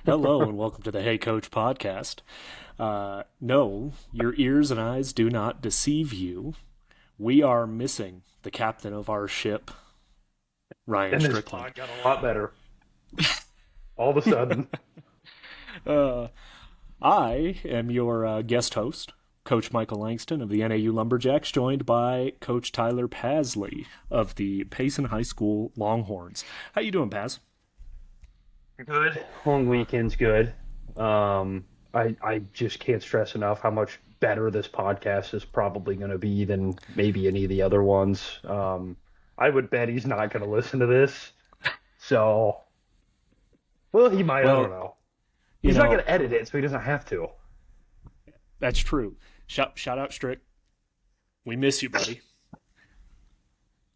Hello and welcome to the Hey Coach podcast. No, your ears and eyes do not deceive you. We are missing the captain of our ship, Ryan And this Strickland. pod got a lot better all of a sudden. Uh, I am your guest host, Coach Michael Langston of the NAU Lumberjacks, joined by Coach Tyler Pasley of the Payson High School Longhorns. How you doing, Paz? Good. Long weekend's good. I just can't stress enough how much better this podcast is probably going to be than maybe any of the other ones. I would bet he's not going to listen to this. So, well, he might. I don't Well, know. you He's not going know, to edit it, so he doesn't have to. that's true. Shout out Strick. We miss you, buddy.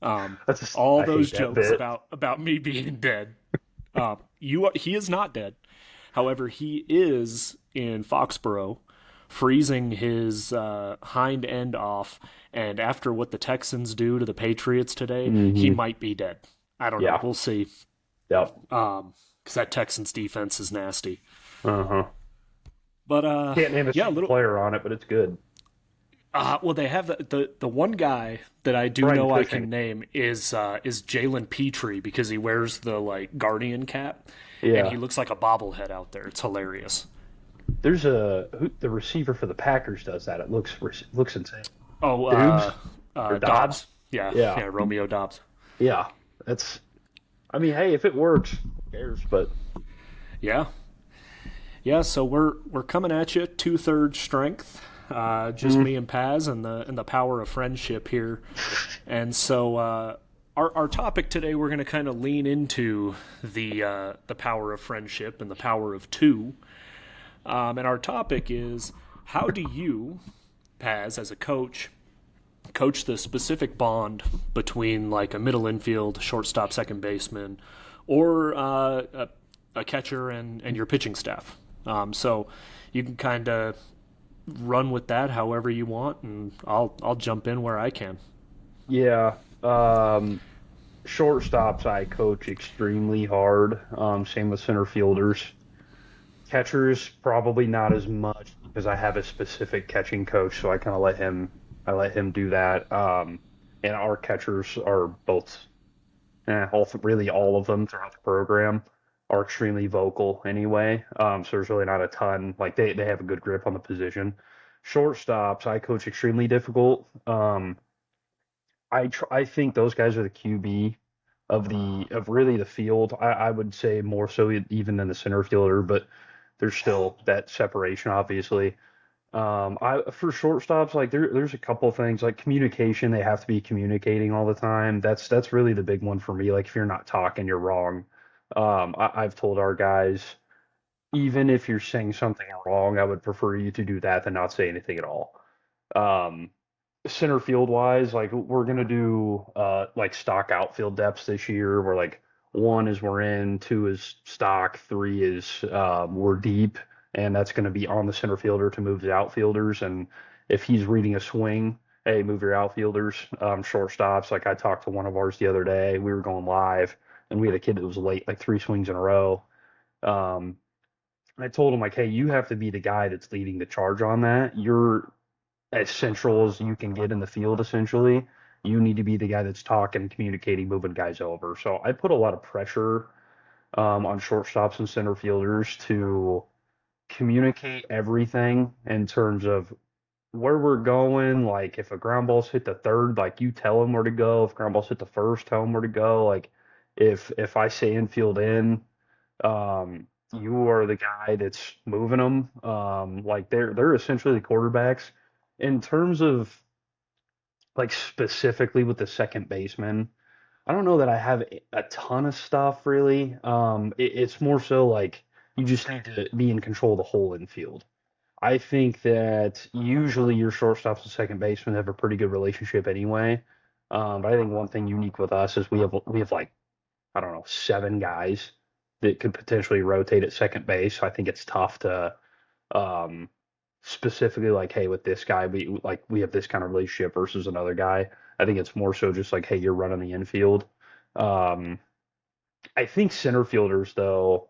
That's just, All I hate those that jokes bit. about me being dead. He is not dead. However, he is in Foxborough, freezing his hind end off. And after what the Texans do to the Patriots today, he Hmm. might be dead. I don't know. Yeah. We'll see. Yep. Because that Texans defense is nasty. Uh-huh. But Can't name a yeah, a single little. player on it, but it's good. Well, they have the one guy that I do Brian know I Cushing. can name is Jalen Petrie because he wears the like Guardian cap and he Yeah. looks like a bobblehead out there. It's hilarious. There's the receiver for the Packers does that. It looks insane. Oh, Dubes or Dobbs. Dobbs? Yeah, Yeah, yeah, Romeo Dobbs. yeah. That's. I mean, hey, if it works, who cares? But Yeah, yeah. So we're coming at you 2/3 strength. Just mm, me and Paz and the power of friendship here. And so our topic today, we're going to kind of lean into the power of friendship and the power of two. And our topic is how do you, Paz, as a coach, coach the specific bond between like a middle infield, shortstop, second baseman, or a catcher and your pitching staff. So you can kind of run with that however you want, and I'll jump in where I can. yeah, shortstops I coach extremely hard. Same with center fielders. Catchers probably not as much because I have a specific catching coach, so I let him do that. And our catchers are both really all of them throughout the program are extremely vocal anyway. So there's really not a ton like they have a good grip on the position. Shortstops, I coach extremely difficult. I think those guys are the QB of really the field. I would say more so even than the center fielder, but there's still that separation, obviously. I for shortstops, like there's a couple of things like communication. They have to be communicating all the time. That's really the big one for me. Like if you're not talking, you're wrong. I've told our guys, even if you're saying something wrong, I would prefer you to do that than not say anything at all. Um, Center field wise, like we're gonna do like stock outfield depths this year. Where like one is we're in, two is stock, three is we're deep, and that's gonna be on the center fielder to move the outfielders. And if he's reading a swing, hey, move your outfielders. Shortstops, like I talked to one of ours the other day. We were going live, and we had a kid that was late, like three swings in a row. Um, I told him like, hey, you have to be the guy that's leading the charge on that. You're as central as you can get in the field, essentially. You need to be the guy that's talking, communicating, moving guys over. So I put a lot of pressure on shortstops and center fielders to communicate everything in terms of where we're going. Like if a ground ball's hit the third, like you tell them where to go. If ground ball's hit the first, tell them where to go. Like if I say infield in, you are the guy that's moving them. Like they're essentially the quarterbacks in terms of like specifically with the second baseman. I don't know that I have a ton of stuff really. It's more so like you just need to be in control of the whole infield. I think that usually your shortstops and second baseman have a pretty good relationship anyway. But I think one thing unique with us is we have like I don't know, seven guys that could potentially rotate at second base. I think it's tough to um, specifically like, hey, with this guy, we have this kind of relationship versus another guy. I think it's more so just like, hey, you're running the infield. Um, I think center fielders though.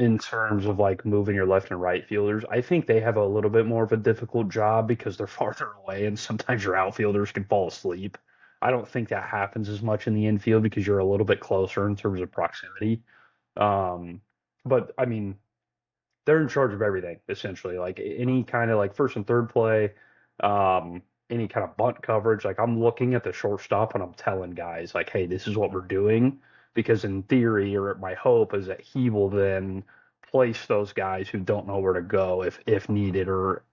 in terms of like moving your left and right fielders. I think they have a little bit more of a difficult job because they're farther away and sometimes your outfielders can fall asleep. I don't think that happens as much in the infield because you're a little bit closer in terms of proximity. Um, but I mean, they're in charge of everything essentially. Like any kind of like first and third play, um, any kind of bunt coverage. Like I'm looking at the shortstop and I'm telling guys like, hey, this is what we're doing. Because in theory, or my hope is that he will then place those guys who don't know where to go if needed, or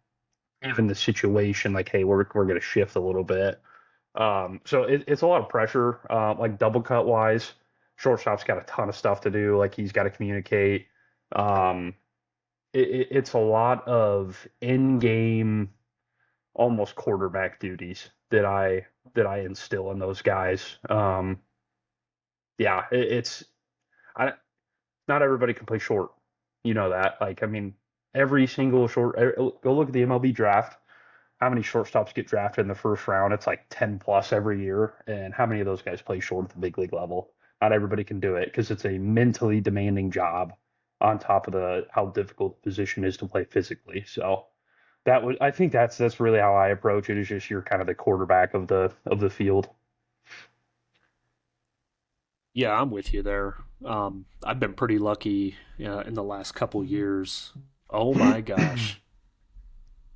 even the situation like, hey, we're going to shift a little bit. So it's a lot of pressure. Like double cut wise, shortstop's got a ton of stuff to do. Like he's got to communicate. Um, it's a lot of in-game, almost quarterback duties that I instill in those guys. Yeah, it's I not everybody can play short. You know that. Like I mean, every single go look at the MLB draft. How many shortstops get drafted in the first round? It's like 10 plus every year. And how many of those guys play short at the big league level? Not everybody can do it because it's a mentally demanding job on top of the how difficult the position is to play physically. So I think that's really how I approach it, is just you're kind of the quarterback of the field. Yeah, I'm with you there. I've been pretty lucky in the last couple years. Oh my gosh.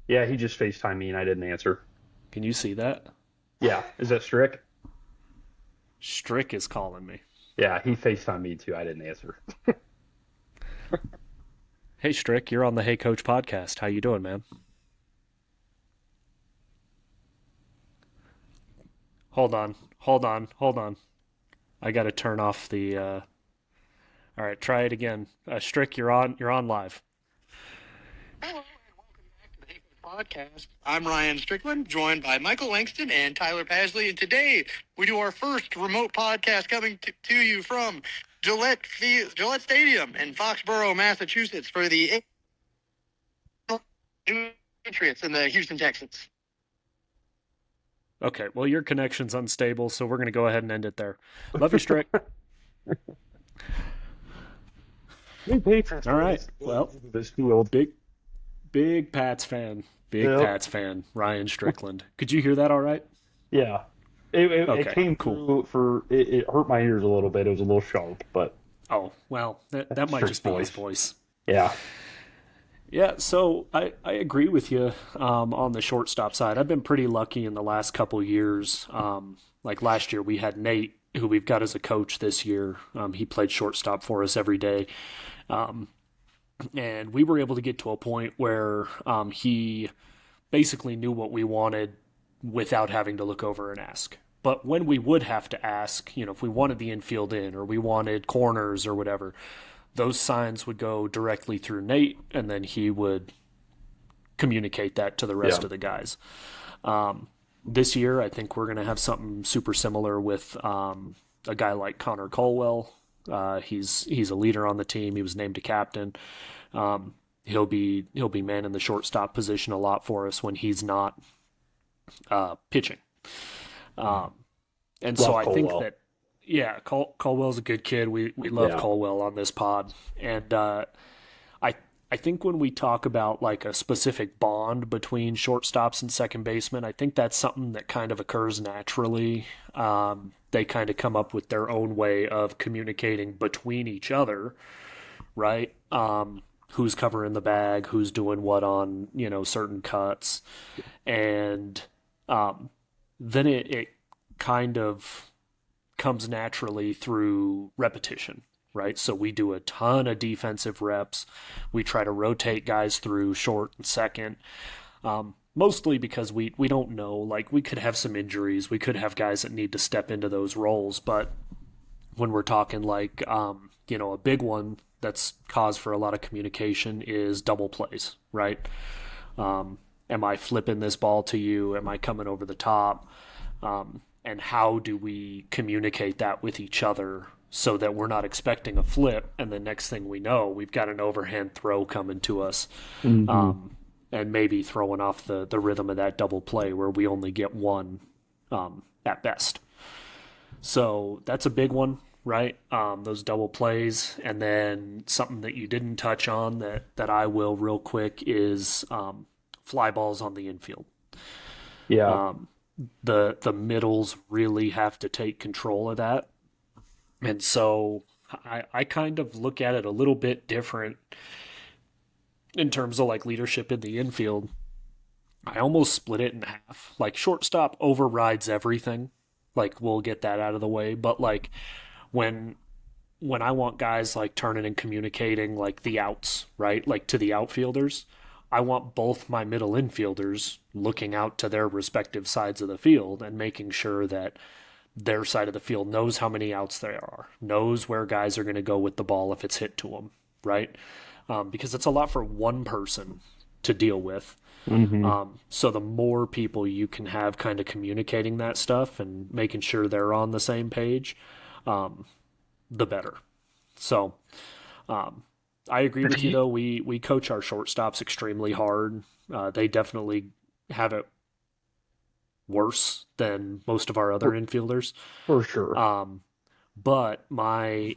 Yeah, he just FaceTimed me and I didn't answer. Can you see that? Yeah, is that Strick? Strick is calling me. Yeah, he FaceTimed me too. I didn't answer. Hey Strick, you're on the Hey Coach podcast. How you doing, man? Hold on. Hold on. Hold on. I got to turn off the All right, try it again. Strick, you're on live. Hello and welcome back to the Hey Podcast. I'm Ryan Strickland, joined by Michael Langston and Tyler Pasley, and today we do our first remote podcast coming to you from Gillette Stadium in Foxborough, Massachusetts, for the Patriots and the Houston Texans. Okay, well your connection's unstable, so we're going to go ahead and end it there. Love you, Strick. Hey, Patriots. All right. Well, This field. big Pats fan. Big Yep. Pats fan. Ryan Strickland. Could you hear that all right? Yeah. It Okay, came cool. through it hurt my ears a little bit. It was a little sharp, but Oh, well, that might Strick's just be his voice. voice. Yeah. Yeah, so I agree with you on the shortstop side. I've been pretty lucky in the last couple years. Like last year, we had Nate, who we've got as a coach this year. He played shortstop for us every day. Um, and we were able to get to a point where he basically knew what we wanted without having to look over and ask. But when we would have to ask, if we wanted the infield in or we wanted corners or whatever, those signs would go directly through Nate, and then he would communicate that to the rest Yeah. of the guys. This year, I think we're going to have something super similar with a guy like Connor Colwell. He's a leader on the team. He was named a captain. He'll be manning the shortstop position a lot for us when he's not pitching. Um, and so Love I think Colwell. that yeah, Colwell's a good kid. We love Yeah. Colwell on this pod, and I I think when we talk about like a specific bond between shortstops and second baseman, I think that's something that kind of occurs naturally. They kind of come up with their own way of communicating between each other, right? Who's covering the bag, who's doing what on certain cuts, and then it kind of comes naturally through repetition, right? So we do a ton of defensive reps. We try to rotate guys through short and second, mostly because we don't know. Like we could have some injuries, we could have guys that need to step into those roles, but when we're talking like a big one that's cause for a lot of communication is double plays, right? Am I flipping this ball to you? Am I coming over the top? And how do we communicate that with each other so that we're not expecting a flip and the next thing we know we've got an overhand throw coming to us, Hmm. and maybe throwing off the rhythm of that double play where we only get one at best. So that's a big one. right? Those double plays, and then something that you didn't touch on that I will real quick is fly balls on the infield. Yeah. The middles really have to take control of that, and so I kind of look at it a little bit different in terms of like leadership in the infield. I almost split it in half. Like shortstop overrides everything. Like we'll get that out of the way, but like when when I want guys like turning and communicating like the outs, right? Like to the outfielders, I want both my middle infielders looking out to their respective sides of the field and making sure that their side of the field knows how many outs there are, knows where guys are going to go with the ball if it's hit to them, right? Because it's a lot for one person to deal with. Hmm. So the more people you can have kind of communicating that stuff and making sure they're on the same page, the better. So I agree with you though. We coach our shortstops extremely hard. They definitely have it worse than most of our other For, infielders. for sure. But my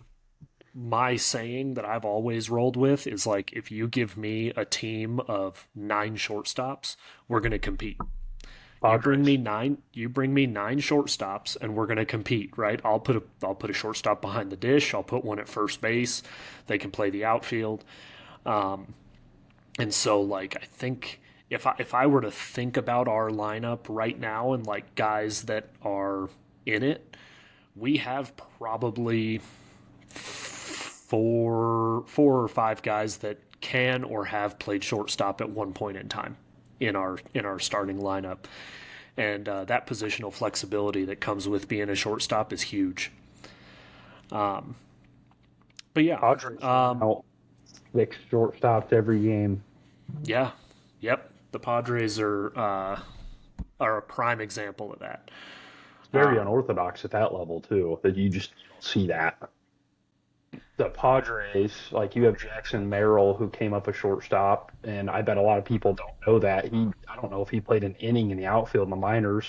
saying that I've always rolled with is like if you give me a team of 9 shortstops, we're going to compete. Padres. You bring me 9 shortstops and we're going to compete, right? I'll put a shortstop behind the dish, I'll put one at first base. They can play the outfield. And so like I think if I were to think about our lineup right now and like guys that are in it, we have probably four or five guys that can or have played shortstop at one point in time in our starting lineup, and that positional flexibility that comes with being a shortstop is huge. But yeah, Padres run out 6 shortstops every game. yeah, yep. The Padres are a prime example of that. It's very unorthodox at that level too. That you just don't see that. The Padres, like you have Jackson Merrill who came up a shortstop, and I bet a lot of people don't know that. I don't know if he played an inning in the outfield in the minors.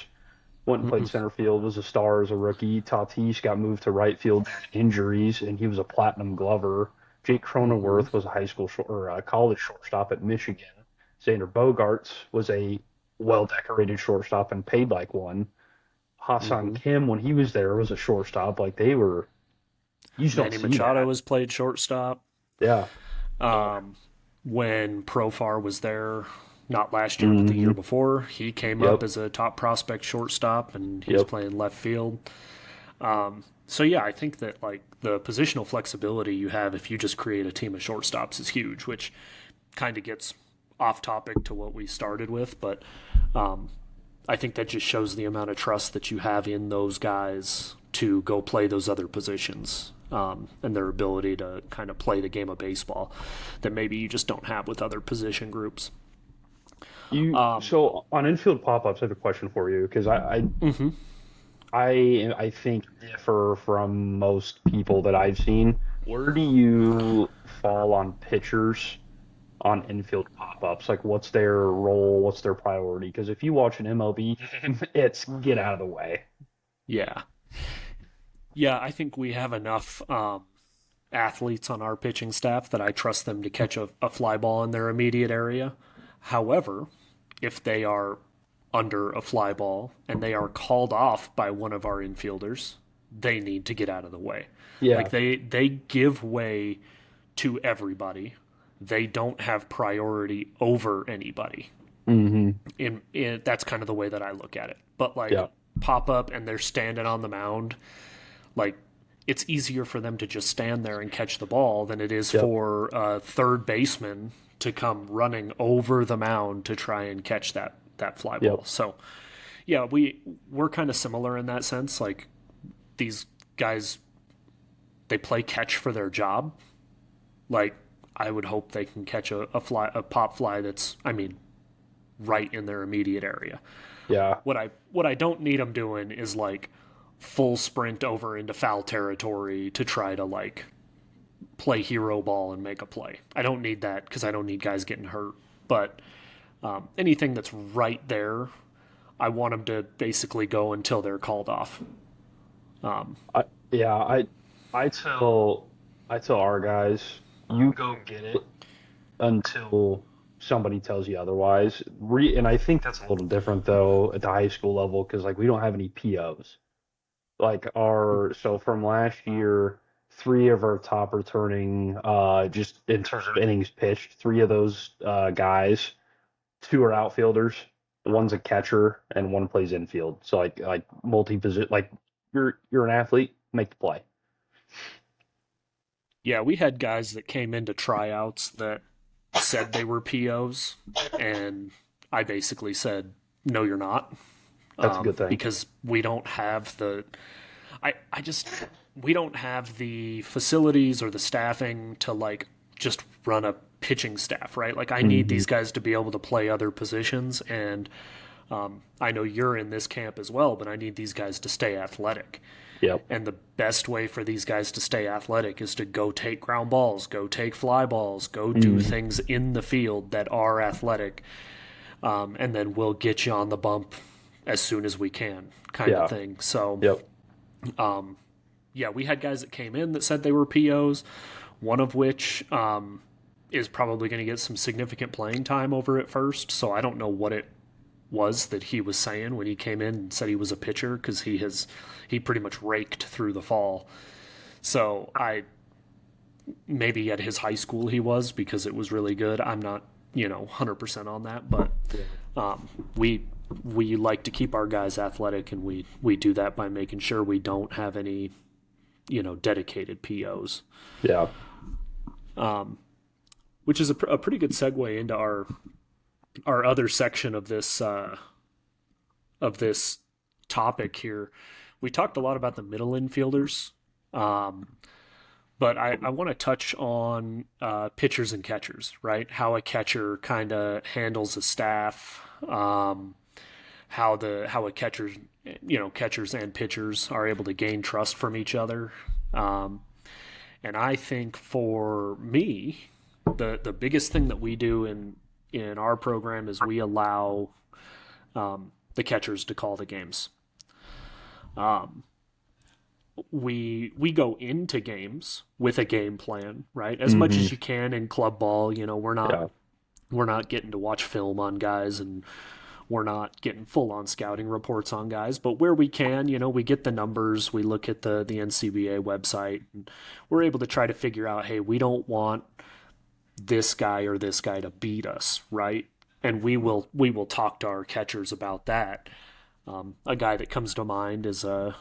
Went and played Mm-mm. center field, was a star as a rookie. Tatis got moved to right field due to injuries, and he was a platinum glover. Jake Mm-hmm. Cronenworth was a high school or a college shortstop at Michigan. Xander Bogarts was a well decorated shortstop and paid like one. Hassan Mm-hmm. Kim, when he was there, was a shortstop. Like they were, you just don't Manny see Machado that. has played shortstop. Yeah. When Profar was there, not last year but the Mm-hmm. year before, he came up Yep. as a top prospect shortstop and he was Yep. playing left field. So yeah, I think that like the positional flexibility you have if you just create a team of shortstops is huge, which kind of gets off topic to what we started with, but I think that just shows the amount of trust that you have in those guys to go play those other positions, and their ability to kind of play the game of baseball that maybe you just don't have with other position groups. You so on infield pop-ups, I have a question for you because I think differ from most people that I've seen. Where do you fall on pitchers on infield pop-ups? Like, what's their role? What's their priority? Because if you watch an MLB game, it's get out of the way. Yeah. Yeah, I think we have enough athletes on our pitching staff that I trust them to catch a fly ball in their immediate area. However, if they are under a fly ball and they are called off by one of our infielders, they need to get out of the way. Like Yeah. they give way to everybody. They don't have priority over anybody. Hmm. That's kind of the way that I look at it. But like Yeah. pop up and they're standing on the mound, like it's easier for them to just stand there and catch the ball than it is Yep. for a third baseman to come running over the mound to try and catch that fly ball. Yep. So yeah, we're kind of similar in that sense. Like these guys, they play catch for their job. Like I would hope they can catch a pop fly that's, I mean, right in their immediate area. Yeah. What I don't need them doing is like full sprint over into foul territory to try to like play hero ball and make a play. I don't need that because I don't need guys getting hurt. But anything that's right there, I want them to basically go until they're called off. I, yeah. I tell I tell our guys, you go get it until somebody tells you otherwise. And I think that's a little different though at the high school level because like we don't have any POs. Like our so from last year, three of our top returning, just in terms of innings pitched, three of those guys, two are outfielders, one's a catcher, and one plays infield. So like multi position, like you're an athlete, make the play. Yeah, we had guys that came into tryouts that said they were POs, and I basically said, "No, you're not," That's a good thing. because we don't have the I just we don't have the facilities or the staffing to like just run a pitching staff, right? Like I need Hmm. these guys to be able to play other positions, and I know you're in this camp as well, but I need these guys to stay athletic. Yep. And the best way for these guys to stay athletic is to go take ground balls, go take fly balls, go do Hmm. things in the field that are athletic, and then we'll get you on the bump as soon as we can, kind of Yeah. thing. So, Yep. yeah, we had guys that came in that said they were POs, one of which is probably going to get some significant playing time over at first. So I don't know what it was that he was saying when he came in and said he was a pitcher because he pretty much raked through the fall. So I maybe at his high school he was because it was really good. I'm not 100% on that, but Yeah. um, we we like to keep our guys athletic, and we do that by making sure we don't have any dedicated POs, Yeah. which is a pretty good segue into our other section of this topic here. We talked a lot about the middle infielders, um, but I want to touch on pitchers and catchers, right? How a catcher kind of handles a staff, how a catchers and pitchers are able to gain trust from each other. Um, and I think for me, the biggest thing that we do in our program is we allow the catchers to call the games. Um, we go into games with a game plan, right? As much Hmm. as you can in club ball. Yeah. We're not getting to watch film on guys, and we're not getting full on scouting reports on guys, but where we can, we get the numbers, we look at the NCBA website, and we're able to try to figure out, hey, we don't want this guy or this guy to beat us, right? And we will talk to our catchers about that. A guy that comes to mind is a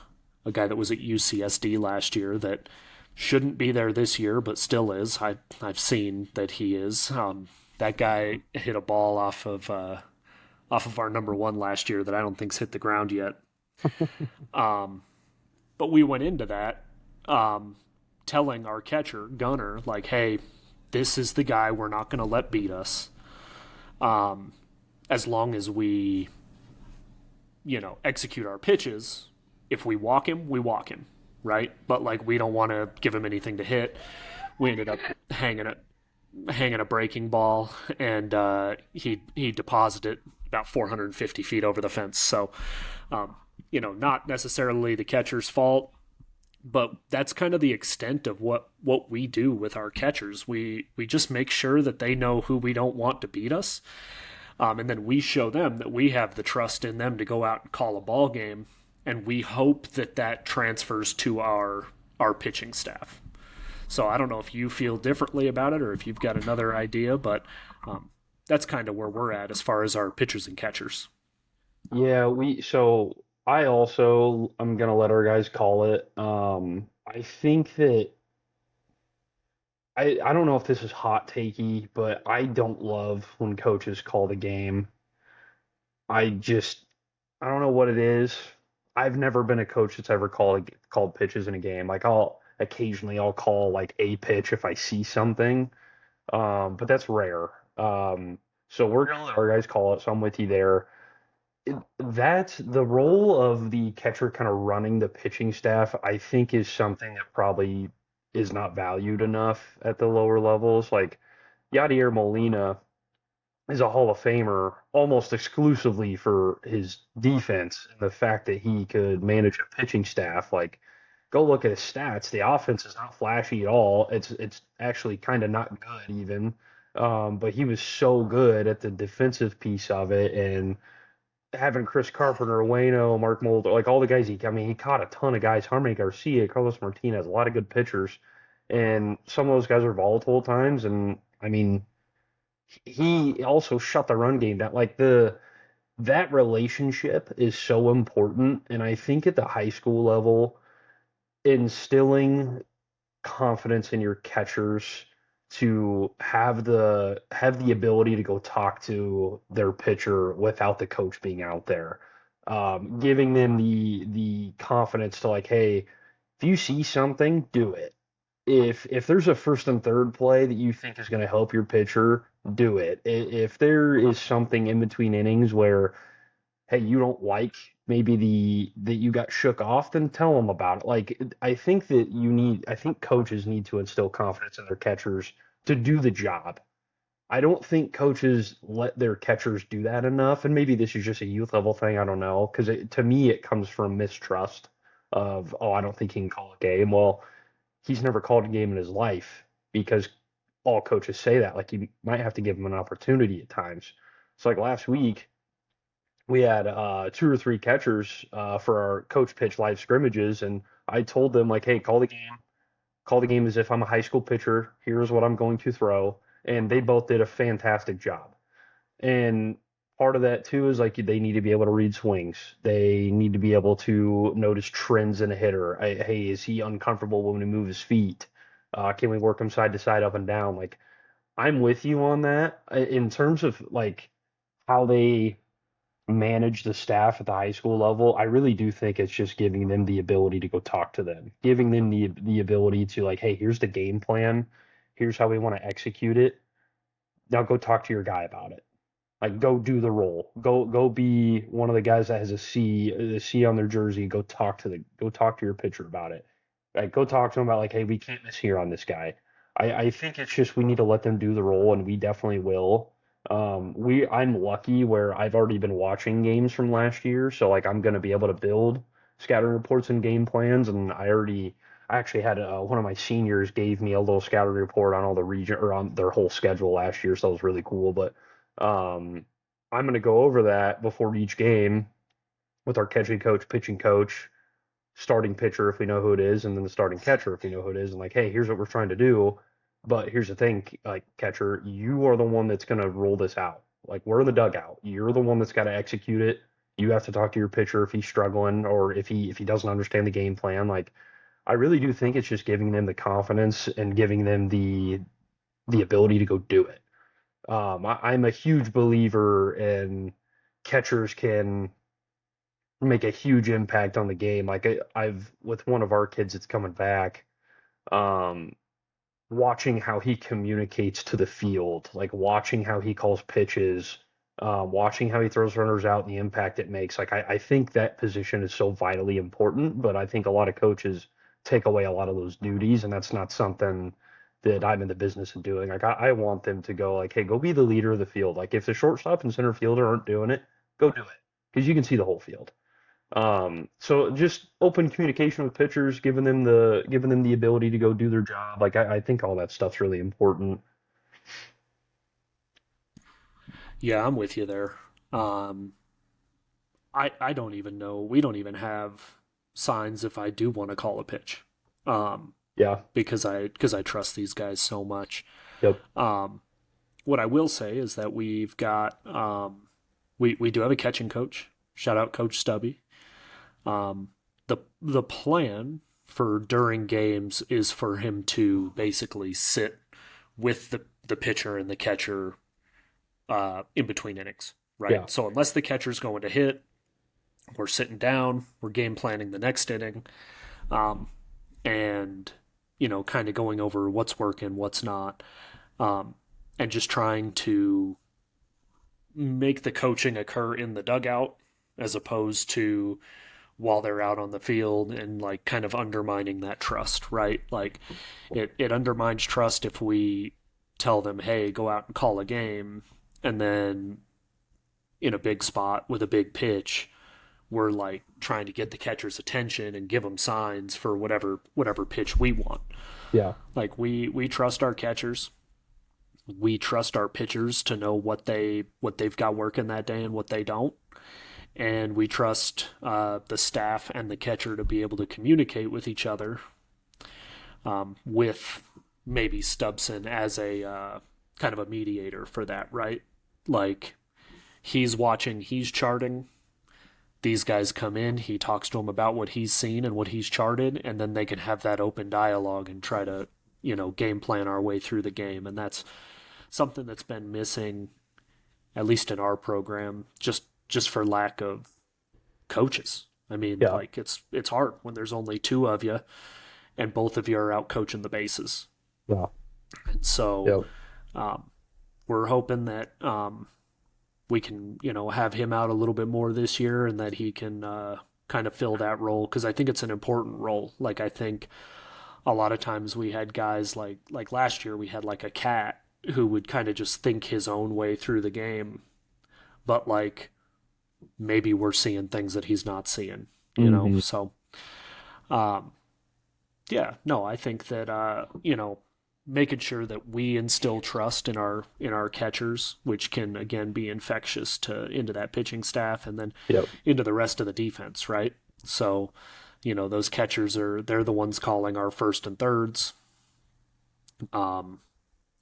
guy that was at UCSD last year that shouldn't be there this year, but still is. I've seen that he is. That guy hit a ball off of our number one last year that I don't think's hit the ground yet. But we went into that telling our catcher Gunner like, hey, this is the guy we're not going to let beat us. As long as we execute our pitches. If we walk him, we walk him, right? But like we don't want to give him anything to hit. We ended up hanging a breaking ball, and he deposited about 450 feet over the fence. So, not necessarily the catcher's fault, but that's kind of the extent of what we do with our catchers. We just make sure that they know who we don't want to beat us, and then we show them that we have the trust in them to go out and call a ball game, and we hope that that transfers to our pitching staff. So I don't know if you feel differently about it or if you've got another idea, but that's kind of where we're at as far as our pitchers and catchers. Yeah, so I also I'm gonna let our guys call it. I think that I don't know if this is hot takey, but I don't love when coaches call the game. I just I don't know what it is. I've never been a coach that's ever called pitches in a game. Like I'll call like a pitch if I see something. But that's rare. So we're gonna let our guys call it, so I'm with you there. That's the role of the catcher kind of running the pitching staff, I think is something that probably is not valued enough at the lower levels. Like Yadier Molina is a Hall of Famer almost exclusively for his defense and the fact that he could manage a pitching staff. Like go look at his stats. The offense is not flashy at all. It's actually kind of not good even. But he was so good at the defensive piece of it, and having Chris Carpenter, Wayno, Mark Mulder, like all the guys I mean, he caught a ton of guys. Harmony Garcia, Carlos Martinez, a lot of good pitchers, and some of those guys are volatile at times. And I mean, he also shut the run game down. Like the that relationship is so important, and I think at the high school level, instilling confidence in your catchers to have the ability to go talk to their pitcher without the coach being out there, giving them the confidence to like, hey, if you see something, do it. If there's a first and third play that you think is going to help your pitcher, do it. If there is something in between innings where hey, you don't like maybe the that you got shook off, then tell them about it. Like I think coaches need to instill confidence in their catchers to do the job. I don't think coaches let their catchers do that enough, and maybe this is just a youth level thing. I don't know, because to me it comes from mistrust of, oh, I don't think he can call a game. Well, he's never called a game in his life because all coaches say that. Like you might have to give him an opportunity at times. So like last week, we had two or three catchers for our coach pitch live scrimmages, and I told them like, hey, call the game as if I'm a high school pitcher. Here's what I'm going to throw, and they both did a fantastic job. And part of that too is like they need to be able to read swings. They need to be able to notice trends in a hitter. Hey, is he uncomfortable when we move his feet? Can we work him side to side, up and down? Like I'm with you on that in terms of like how they manage the staff at the high school level. I really do think it's just giving them the ability to go talk to them, giving them the ability to like, hey, here's the game plan, here's how we want to execute it. Now go talk to your guy about it. Like go do the role. Go be one of the guys that has a C on their jersey. Go talk to your pitcher about it. Like go talk to him about like, hey, we can't miss here on this guy. I think it's just we need to let them do the role, and we definitely will. I'm lucky where I've already been watching games from last year, so like I'm gonna be able to build scouting reports and game plans, and I actually had one of my seniors gave me a little scouting report on all the region or on their whole schedule last year, so that was really cool. But I'm going to go over that before each game with our catching coach, pitching coach, starting pitcher if we know who it is, and then the starting catcher if we know who it is. And like, hey, here's what we're trying to do. But here's the thing, like catcher, you are the one that's going to roll this out. Like we're in the dugout. You're the one that's got to execute it. You have to talk to your pitcher if he's struggling or if he doesn't understand the game plan. Like I really do think it's just giving them the confidence and giving them the ability to go do it. I'm a huge believer in catchers can make a huge impact on the game. Like I've with one of our kids that's coming back, um, watching how he communicates to the field, like watching how he calls pitches, watching how he throws runners out and the impact it makes. Like I think that position is so vitally important, but I think a lot of coaches take away a lot of those duties, and that's not something that I'm in the business of doing. Like I want them to go like, hey, go be the leader of the field. Like if the shortstop and center fielder aren't doing it, go do it because you can see the whole field. So just open communication with pitchers, giving them the ability to go do their job. Like I think all that stuff's really important. Yeah, I'm with you there. Um, I don't even know. We don't even have signs if I do want to call a pitch, um, Yeah. because I trust these guys so much. Yep. Um, what I will say is that we've got we do have a catching coach. Shout out Coach Stubby. The plan for during games is for him to basically sit with the pitcher and the catcher in between innings, Yeah. right? So unless the catcher's going to hit, we're sitting down, we're game planning the next inning, um, and kind of going over what's working, what's not, um, and just trying to make the coaching occur in the dugout as opposed to while they're out on the field and like kind of undermining that trust, right? Like it undermines trust if we tell them, hey, go out and call a game, and then in a big spot with a big pitch, we're like trying to get the catcher's attention and give them signs for whatever pitch we want. Yeah. Like we trust our catchers, we trust our pitchers to know what they've got working that day and what they don't, and we trust the staff and the catcher to be able to communicate with each other, with maybe Stubson as a kind of a mediator for that, right? Like he's watching, he's charting. These guys come in, he talks to them about what he's seen and what he's charted, and then they can have that open dialogue and try to, game plan our way through the game. And that's something that's been missing, at least in our program, just for lack of coaches. I mean, Yeah. like it's hard when there's only two of you and both of you are out coaching the bases. Yeah. And so Yep. we're hoping that we can, have him out a little bit more this year and that he can kind of fill that role because I think it's an important role. Like I think a lot of times we had guys like last year we had like a cat who would kind of just think his own way through the game, but like maybe we're seeing things that he's not seeing, Mhm. So um, yeah, no, I think that making sure that we instill trust in our catchers, which can again be infectious to into that pitching staff and then Yep. into the rest of the defense, right? So, those catchers they're the ones calling our first and thirds. Um,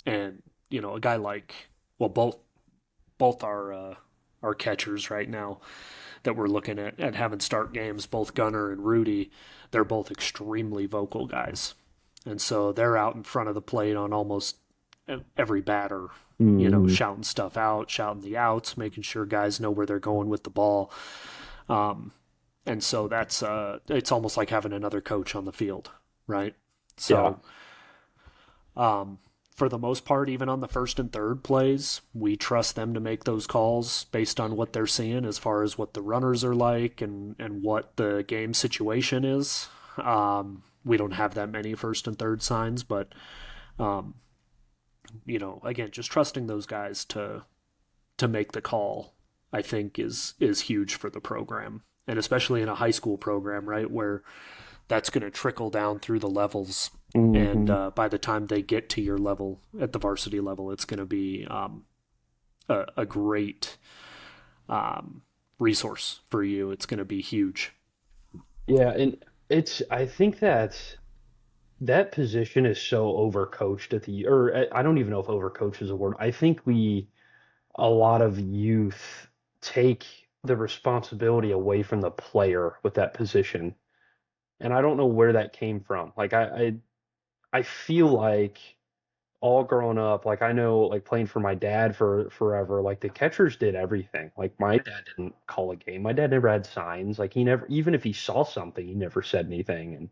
and a guy like well both our catchers right now that we're looking at having start games, both Gunner and Rudy, they're both extremely vocal guys. And so they're out in front of the plate on almost every batter, Mhm. shouting stuff out, shouting the outs, making sure guys know where they're going with the ball. Um, and so that's it's almost like having another coach on the field, right? Yeah. So um, for the most part, even on the first and third plays, we trust them to make those calls based on what they're seeing as far as what the runners are like and what the game situation is. We don't have that many first and third signs, but um, again, just trusting those guys to make the call, I think is huge for the program, and especially in a high school program, right, where that's going to trickle down through the levels. And Mhm. by the time they get to your level at the varsity level, it's going to be a great resource for you. It's going to be huge. Yeah, and I think that that position is so overcoached or I don't even know if overcoach is a word. I think a lot of youth take the responsibility away from the player with that position. And I don't know where that came from. Like I feel like all grown up, like I know, like playing for my dad for forever, like the catchers did everything. Like my dad didn't call a game. My dad never had signs. Like he never, even if he saw something, he never said anything. And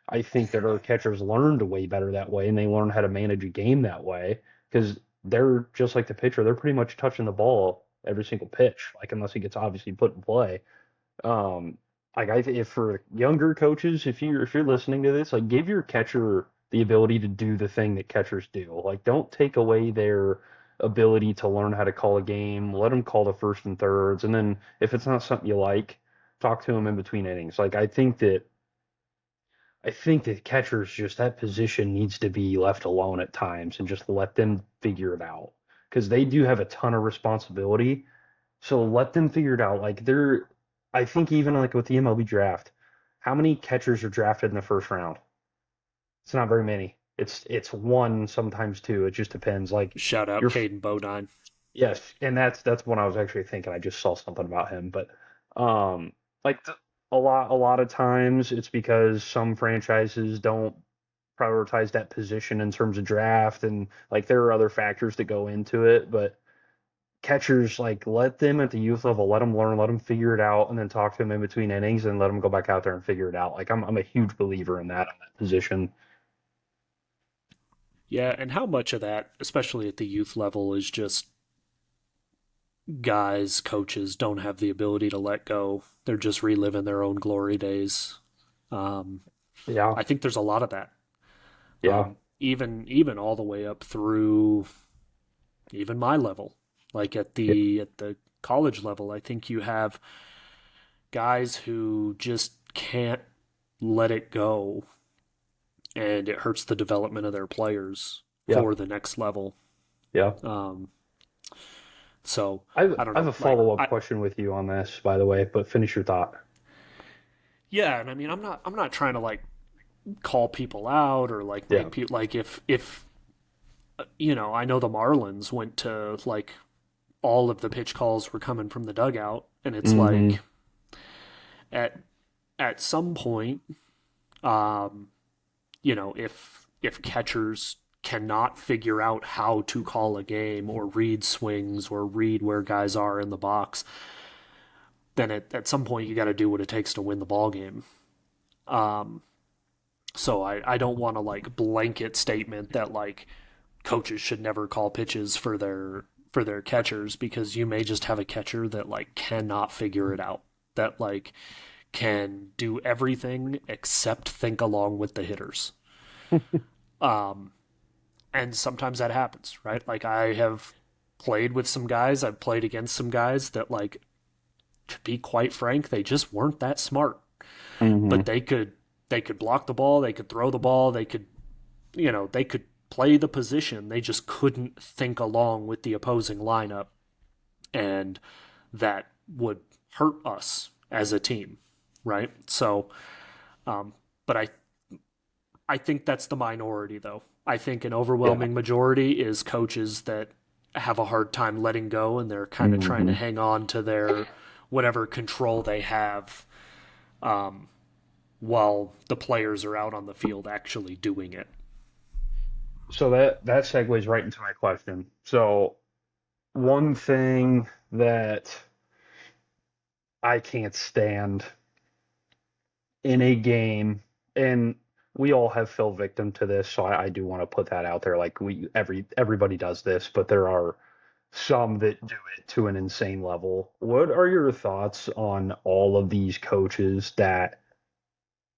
I think that our catchers learned way better that way, and they learned how to manage a game that way because they're just like the pitcher. They're pretty much touching the ball every single pitch, like unless it gets obviously put in play. Um, like if for younger coaches, if you're listening to this, like give your catcher the ability to do the thing that catchers do. Like don't take away their ability to learn how to call a game. Let them call the first and thirds, and then if it's not something you like, talk to them in between innings. Like I think that catchers just that position needs to be left alone at times and just let them figure it out because they do have a ton of responsibility, so let them figure it out. I think even like with the MLB draft, how many catchers are drafted in the first round? It's not very many. It's one, sometimes two. It just depends. Like Shout out you're, Caden Bodine. yes, and that's what I was actually thinking. I just saw something about him, but um, like a lot of times it's because some franchises don't prioritize that position in terms of draft, and like there are other factors that go into it, but catchers, like let them at the youth level, let them learn, let them figure it out, and then talk to them in between innings and let them go back out there and figure it out. Like I'm a huge believer in that on that position. Yeah, and how much of that, especially at the youth level, is just guys, coaches don't have the ability to let go. They're just reliving their own glory days. Um, Yeah, I think there's a lot of that. yeah, Even all the way up through even my level, like at yeah, the college level, I think you have guys who just can't let it go, and it hurts the development of their players Yeah. for the next level. Yeah. Um, so I I don't have know. a follow-up question with you on this, by the way, but finish your thought. Yeah, and I mean, I'm not trying to like call people out or like Yeah. make people like if I know the Marlins went to like all of the pitch calls were coming from the dugout, and it's Mm-hmm. like at at some point, um, if catchers cannot figure out how to call a game or read swings or read where guys are in the box, then at some point you got to do what it takes to win the ball game. Um, so I don't want to like blanket statement that like coaches should never call pitches for their catchers, because you may just have a catcher that like cannot figure it out, that like can do everything except think along with the hitters. Um, and sometimes that happens, right? Like I have played with some guys, I've played against some guys that like, to be quite frank, they just weren't that smart. Mm-hmm. But they could block the ball, they could throw the ball, they could play the position. They just couldn't think along with the opposing lineup, and that would hurt us as a team, right? So, um, but I think that's the minority, though. I think an Yeah. overwhelming majority is coaches that have a hard time letting go, and they're kind of trying to Mm-hmm. hang on to their whatever control they have, um, while the players are out on the field actually doing it. So that segues right into my question. So one thing that I can't stand in a game, and we all have fell victim to this, so I do want to put that out there. Like everybody does this, but there are some that do it to an insane level. What are your thoughts on all of these coaches that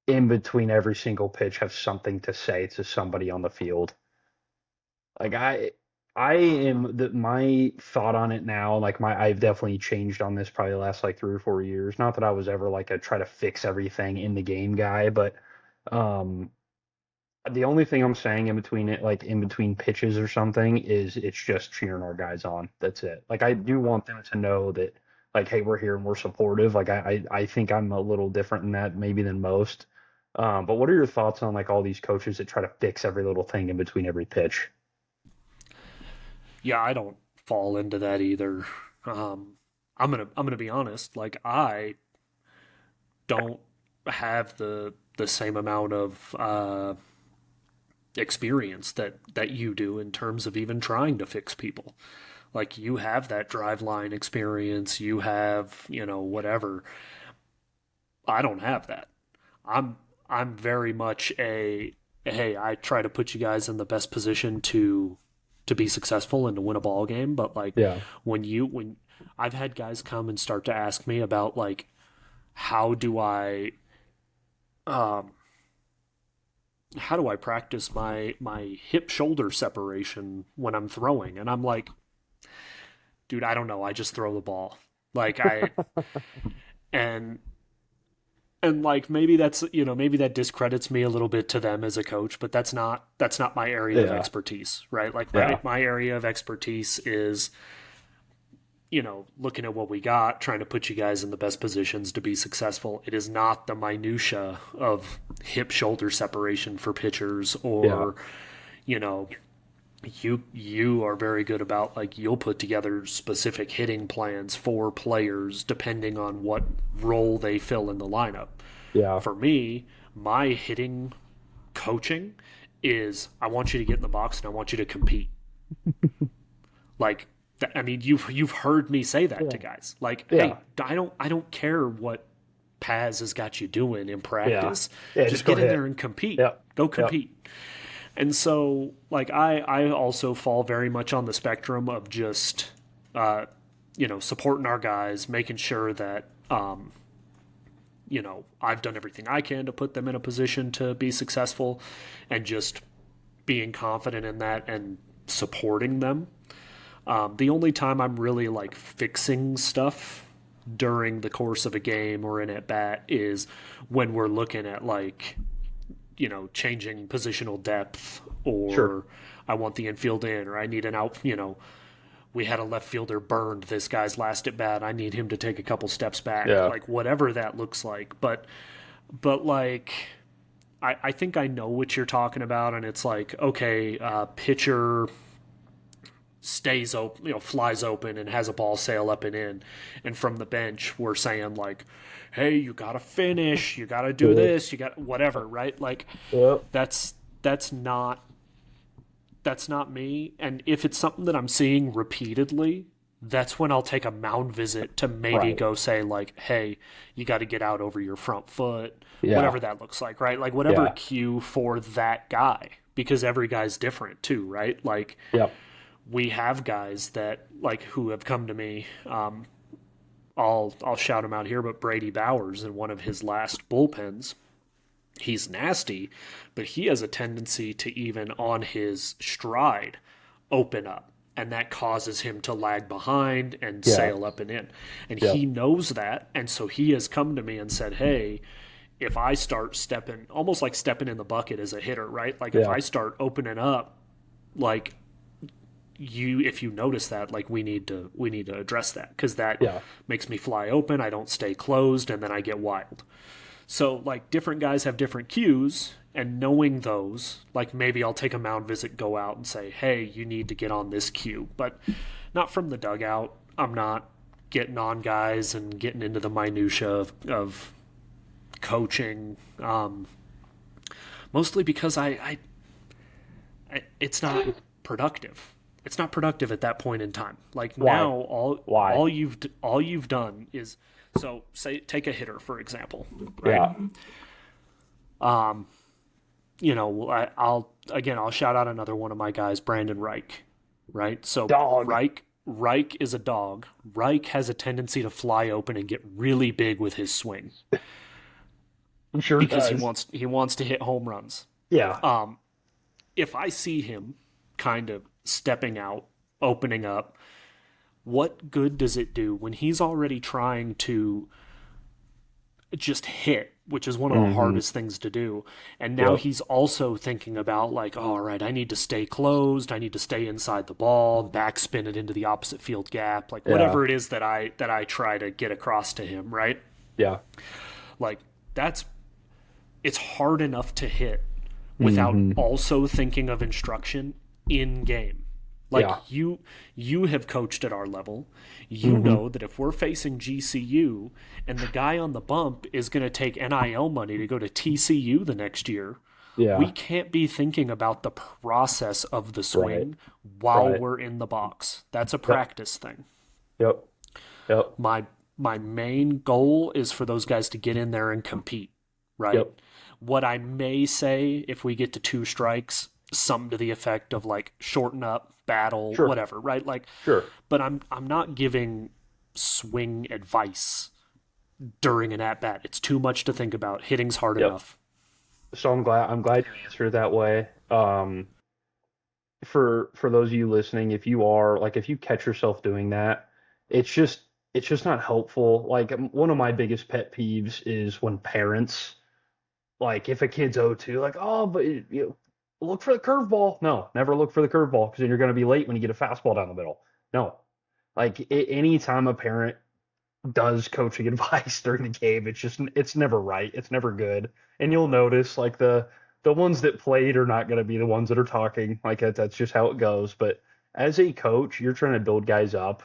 in between every single pitch have something to say to somebody on the field? Like I am my thought on it now, like I've definitely changed on this probably the last like 3 or 4 years. Not that I was ever like a try to fix everything in the game guy, but um the only thing I'm saying in between it, like in between pitches or something, is it's just cheering our guys on. That's it. Like I do want them to know that, like, hey, we're here and we're supportive. Like I think I'm a little different in that maybe than most. But what are your thoughts on like all these coaches that try to fix every little thing in between every pitch? Yeah, I don't fall into that either. Um, I'm gonna be honest. Like I don't have the same amount of experience that you do in terms of even trying to fix people. Like you have that drive line experience, you have, whatever. I don't have that. I'm I'm very much a hey, I try to put you guys in the best position to be successful and to win a ball game, but like Yeah. when I've had guys come and start to ask me about like how do I um how do I practice my hip shoulder separation when I'm throwing? And I'm like, dude, I don't know. I just throw the ball. Like I and like maybe that's maybe that discredits me a little bit to them as a coach, but that's not my area of Yeah. expertise, right? Like Yeah. my area of expertise is looking at what we got, trying to put you guys in the best positions to be successful. It is not the minutia of hip shoulder separation for pitchers, Yeah. or you know you are very good about like you'll put together specific hitting plans for players depending on what role they fill in the lineup. Yeah. For me, my hitting coaching is I want you to get in the box and I want you to compete. Like I mean, you've heard me say that to Yeah. guys. Like, hey, Yeah. I don't care what Paz has got you doing in Yeah. practice. Yeah. Just Just go get in hit. there and compete. Yep. Go Yep. compete. And so, like, I also fall very much on the spectrum of just, supporting our guys, making sure that, I've done everything I can to put them in a position to be successful, and just being confident in that and supporting them. The only time I'm really like fixing stuff during the course of a game or an at bat is when we're looking at like, changing positional depth, Sure. or I want the infield in, or I need an out, we had a left fielder burned this guy's last at bat. I need him to take a couple steps back, Yeah. like whatever that looks like. But like, I think I know what you're talking about, and it's like, okay, pitcher stays open, flies open and has a ball sail up and in, and from the bench we're saying like, hey, you gotta finish, you gotta do Yep. this, you got whatever, right? Like, Yep. that's that's not that's not me. And if it's something that I'm seeing repeatedly, that's when I'll take a mound visit to maybe Right. go say like, hey, you got to get out over your front foot, Yeah. whatever that looks like, right? Like whatever Yeah. cue for that guy, because every guy's different too, right? Like Yep. we have guys that like who have come to me. I'll shout him out here, but Brady Bowers in one of his last bullpens, he's nasty, but he has a tendency to even on his stride open up, and that causes him to lag behind and Yeah. sail up and in. And Yep. he knows that, and so he has come to me and said, "Hey, if I start stepping, almost like stepping in the bucket as a hitter, right? Like if Yeah. I start opening up, like if you notice that, like we need to address that because that Yeah. makes me fly open. I don't stay closed, and then I get wild." So, like, different guys have different cues, and knowing those, like, maybe I'll take a mound visit, go out and say, hey, you need to get on this cue. But not from the dugout. I'm not getting on guys and getting into the minutia of coaching, mostly because it's not productive. It's not productive at that point in time. Like Why? now, Why? all you've done is, so say take a hitter for example, right? Yeah. I'll shout out another one of my guys, Brandon Reich, right? So Dog. Reich is a dog. Reich has a tendency to fly open and get really big with his swing He sure because does. he wants to hit home runs. Yeah. If I see him kind of stepping out, opening up, what good does it do when he's already trying to just hit, which is one of the hardest things to do. And now Yep. he's also thinking about like, oh, all right, I need to stay closed, I need to stay inside the ball, backspin it into the opposite field gap, like Yeah. whatever it is that I try to get across to him, right? Yeah. Like it's hard enough to hit without also thinking of instruction in game. Like Yeah. you have coached at our level. You know that if we're facing GCU and the guy on the bump is going to take NIL money to go to TCU the next year, Yeah. we can't be thinking about the process of the swing while Right. we're in the box. That's a practice thing. Yep. Yep. My main goal is for those guys to get in there and compete, right? Yep. What I may say if we get to two strikes, something to the effect of like shorten up, battle, Sure. whatever, right? Like, Sure. but I'm not giving swing advice during an at bat. It's too much to think about. Hitting's hard Yep. enough. So I'm glad you answered it that way. For those of you listening, if you catch yourself doing that, it's just it's just not helpful. Like one of my biggest pet peeves is when parents, like if a kid's 0-2, like, oh, but look for the curveball. No, never look for the curveball because then you're going to be late when you get a fastball down the middle. No, like anytime a parent does coaching advice during the game, it's never right. It's never good. And you'll notice like the ones that played are not going to be the ones that are talking. Like that's just how it goes. But as a coach, you're trying to build guys up.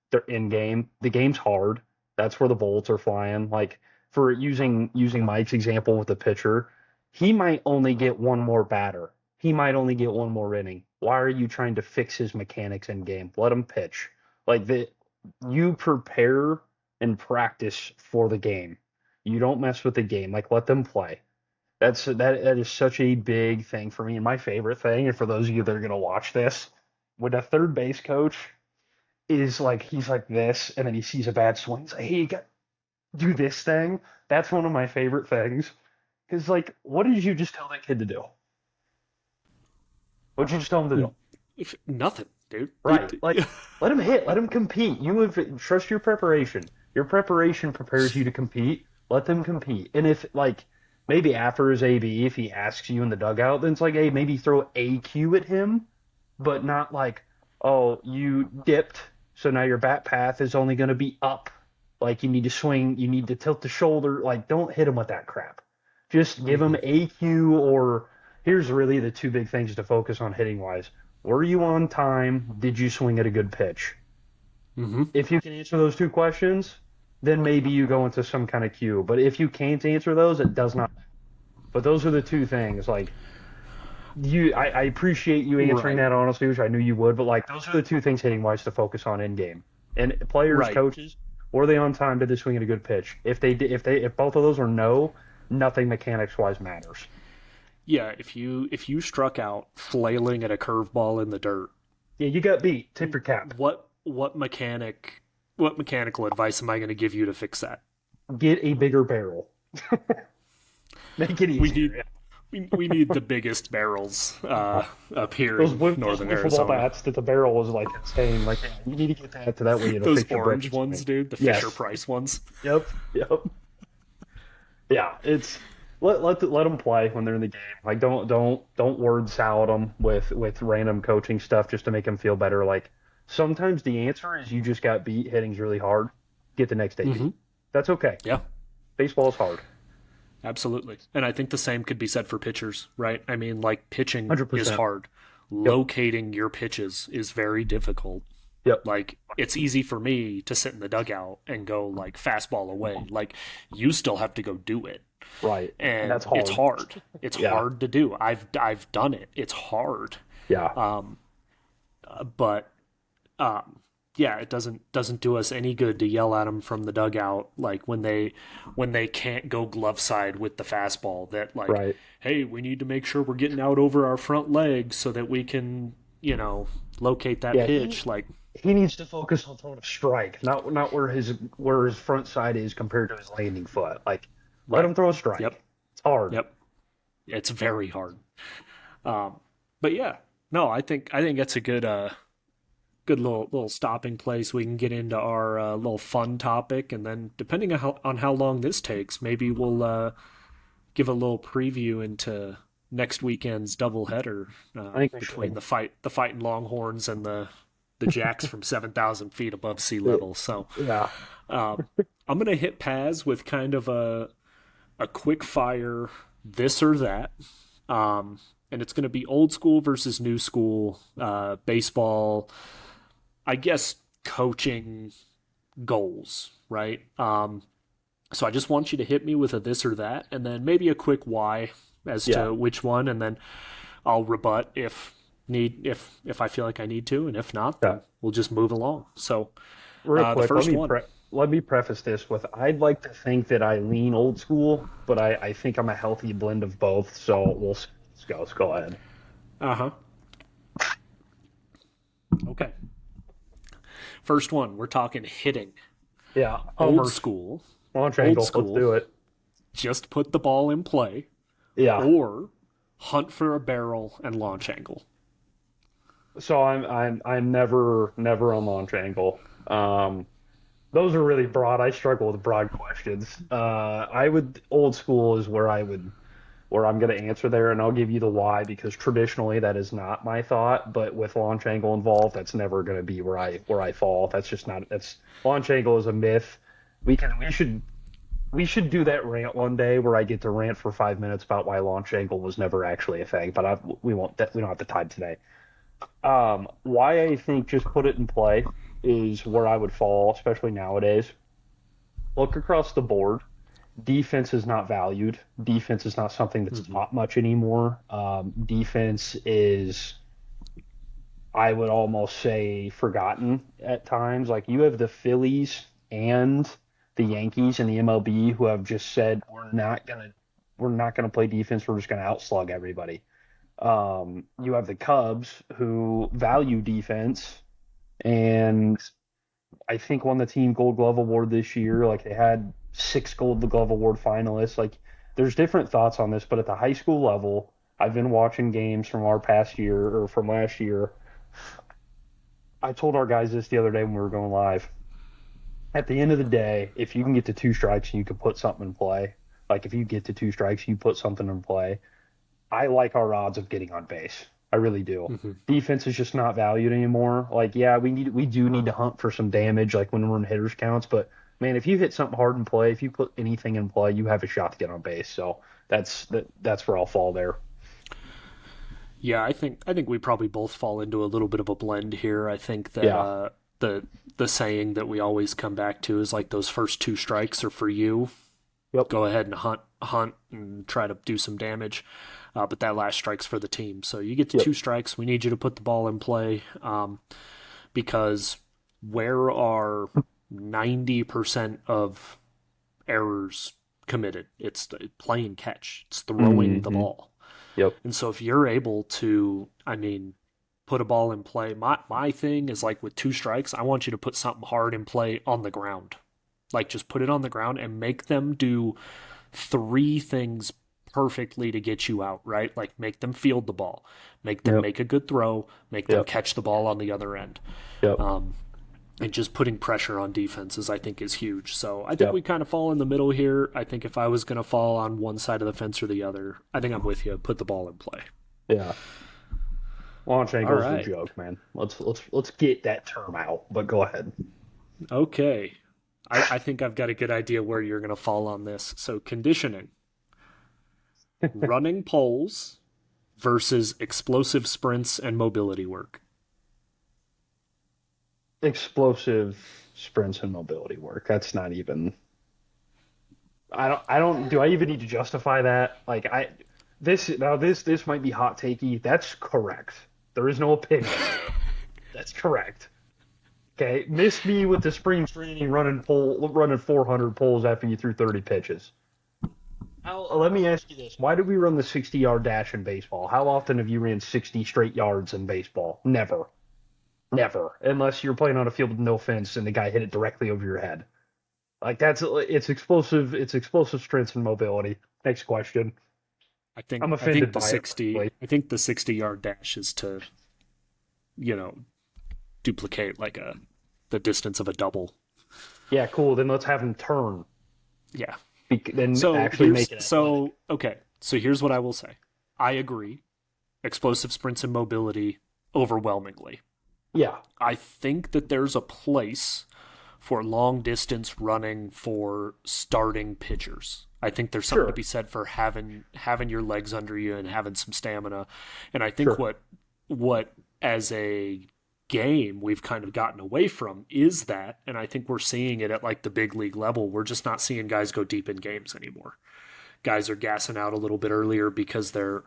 They're in game. The game's hard. That's where the bullets are flying. Like for using Mike's example with the pitcher, he might only get one more batter. He might only get one more inning. Why are you trying to fix his mechanics in game? Let him pitch. Like the you prepare and practice for the game. You don't mess with the game. Like let them play. That is such a big thing for me. And my favorite thing, and for those of you that are gonna watch this, when a third base coach is like he's like this, and then he sees a bad swing, he's like, hey, you got do this thing. That's one of my favorite things. Because like, what did you just tell that kid to do? What did you just tell him to do? Nothing, dude. Right. Like, let him hit. Let him compete. Trust your preparation. Your preparation prepares you to compete. Let them compete. And if like maybe after his AB, if he asks you in the dugout, then it's like, hey, maybe throw AQ at him, but not like, oh, you dipped, so now your bat path is only going to be up. Like you need to swing, you need to tilt the shoulder. Like don't hit him with that crap. Just give him Mm-hmm. AQ or here's really the two big things to focus on hitting wise. Were you on time? Did you swing at a good pitch? Mm-hmm. If you can answer those two questions, then maybe you go into some kind of queue. But if you can't answer those, it does not. But those are the two things. Like I appreciate you answering Right. that honestly, which I knew you would. But like those are the two things hitting wise to focus on in game. And players, Right. coaches, were they on time? Did they swing at a good pitch? If both of those are no, nothing mechanics wise matters. Yeah, if you struck out flailing at a curveball in the dirt, Yeah, you got beat. Tip your cap. what mechanical advice am I going to give you to fix that? Get a bigger barrel. Make it We easier. need we need the biggest barrels up here Those in those northern wiffle ball Arizona. bats that the barrel was like insane. Like yeah, you need to get that to that way it'll Those fix your orange breakfast ones, thing. dude, the Yes. Fisher Price ones. Yep. Yep. Yeah. It's let them play when they're in the game. Like don't word salad them with random coaching stuff just to make them feel better. Like sometimes the answer is you just got beat. Hitting's really hard. Get the next day Mm-hmm. beat. That's okay. Yeah, Baseball is hard. absolutely. And I think the same could be said for pitchers, right? I mean, like pitching is 100%. hard. Yep. Locating your pitches is very difficult. Yep. Like it's easy for me to sit in the dugout and go like fastball away. Like you still have to go do it. Right. And And that's it's hard. hard. It's Yeah. hard to do. I've done it. It's hard. Yeah. But yeah, it doesn't do us any good to yell at them from the dugout like when they can't go glove side with the fastball that like Right. hey, we need to make sure we're getting out over our front legs so that we can, locate that Yeah. pitch like He needs to focus on throwing a strike, not where his front side is compared to his landing foot. Like let right. him throw a strike. Yep. It's hard. Yep. It's very hard. But yeah, no, I think that's a good little stopping place. We can get into our little fun topic, and then depending on how long this takes, maybe we'll give a little preview into next weekend's doubleheader I think we between should. the fighting Longhorns and the Jacks from 7,000 feet above sea level. So Yeah. um, I'm gonna hit Paz with kind of a quick fire this or that. And it's going to be old school versus new school baseball, I guess, coaching goals, right? So I just want you to hit me with a this or that, and then maybe a quick why as Yeah. to which one, and then I'll rebut if I feel like I need to, and if not, Yeah. then we'll just move along. So Real the quick, first one, let me preface this with I'd like to think that I lean old school, but I think I'm a healthy blend of both. So let's go ahead. uh huh, okay. First one, we're talking hitting. Yeah. Old Homers. school, Launch old angle. Let's school. do it. Just put the ball in play, Yeah. or hunt for a barrel and launch angle. So I'm never on launch angle. Those are really broad. I struggle with broad questions. I would old school is where I'm going to answer there, and I'll give you the why because traditionally that is not my thought. But with launch angle involved, that's never going to be where I fall. That's just not. That's launch angle is a myth. We should do that rant one day where I get to rant for 5 minutes about why launch angle was never actually a thing. But we won't. We don't have the time today. Why I think just put it in play is where I would fall, especially nowadays. Look across the board. Defense is not valued. Defense is not something that's Mm-hmm. taught much anymore. Defense is, I would almost say, forgotten at times. Like you have the Phillies and the Yankees in the MLB who have just said we're not gonna play defense. We're just gonna outslug everybody. You have the Cubs who value defense and I think won the team Gold Glove Award this year. Like they had 6 Gold Glove Award finalists. Like there's different thoughts on this, but at the high school level, I've been watching games from our past year or from last year. I told our guys this the other day when we were going live. At the end of the day, if you can get to two strikes and you can put something in play, like if you get to two strikes, you put something in play. I like our odds of getting on base. I really do. Hmm. Defense is just not valued anymore. Like, yeah, we do need to hunt for some damage, like when we're in hitters counts. But man, if you hit something hard in play, if you put anything in play, you have a shot to get on base. So that's where I'll fall there. Yeah, I think we probably both fall into a little bit of a blend here. I think that Yeah. the saying that we always come back to is like those first two strikes are for you. Yep. Go ahead and hunt and try to do some damage. But that last strike's for the team. So you get to Yep. two strikes. We need you to put the ball in play, because where are 90% of errors committed? It's the play and catch. It's throwing the Hmm. ball. Yep. And so if you're able to, I mean, put a ball in play, my thing is like with two strikes, I want you to put something hard in play on the ground. Like just put it on the ground and make them do three things perfectly to get you out, right? Like make them field the ball, make them Yep. make a good throw, make them Yep. catch the ball on the other end. Yep. Um, and just putting pressure on defenses, I think, is huge. So I think Yep. we kind of fall in the middle here. I think if I was going to fall on one side of the fence or the other, I think I'm with you. Put the ball in play. Yeah. Launch All angle is a right. joke, man. Let's get that term out. But go ahead. Okay. I think I've got a good idea where you're going to fall on this. So conditioning, running poles versus explosive sprints and mobility work. Explosive sprints and mobility work. That's not even. I don't. Do I even need to justify that? Like I. This might be hot takey. That's correct. There is no opinion. That's correct. Okay, miss me with the spring training running 400 pulls after you threw 30 pitches. Let me ask you this: why did we run the 60-yard dash in baseball? How often have you ran 60 straight yards in baseball? Never, never, unless you're playing on a field with no fence and the guy hit it directly over your head. Like that's it's explosive. It's explosive strength and mobility. Next question. I think I'm I think offended the by it, 60 frankly. I think the 60-yard dash is to, you know, duplicate like a the distance of a double. Yeah, cool. Then let's have him turn. Yeah. Then So actually here's make it athletic. so okay. So here's what I will say. I agree. Explosive sprints and mobility overwhelmingly. Yeah, I think that there's a place for long distance running for starting pitchers. I think there's something to sure, be said for having your legs under you and having some stamina. And I think sure. what as a game we've kind of gotten away from is that, and I think we're seeing it at like the big league level. We're just not seeing guys go deep in games anymore. Guys are gassing out a little bit earlier because they're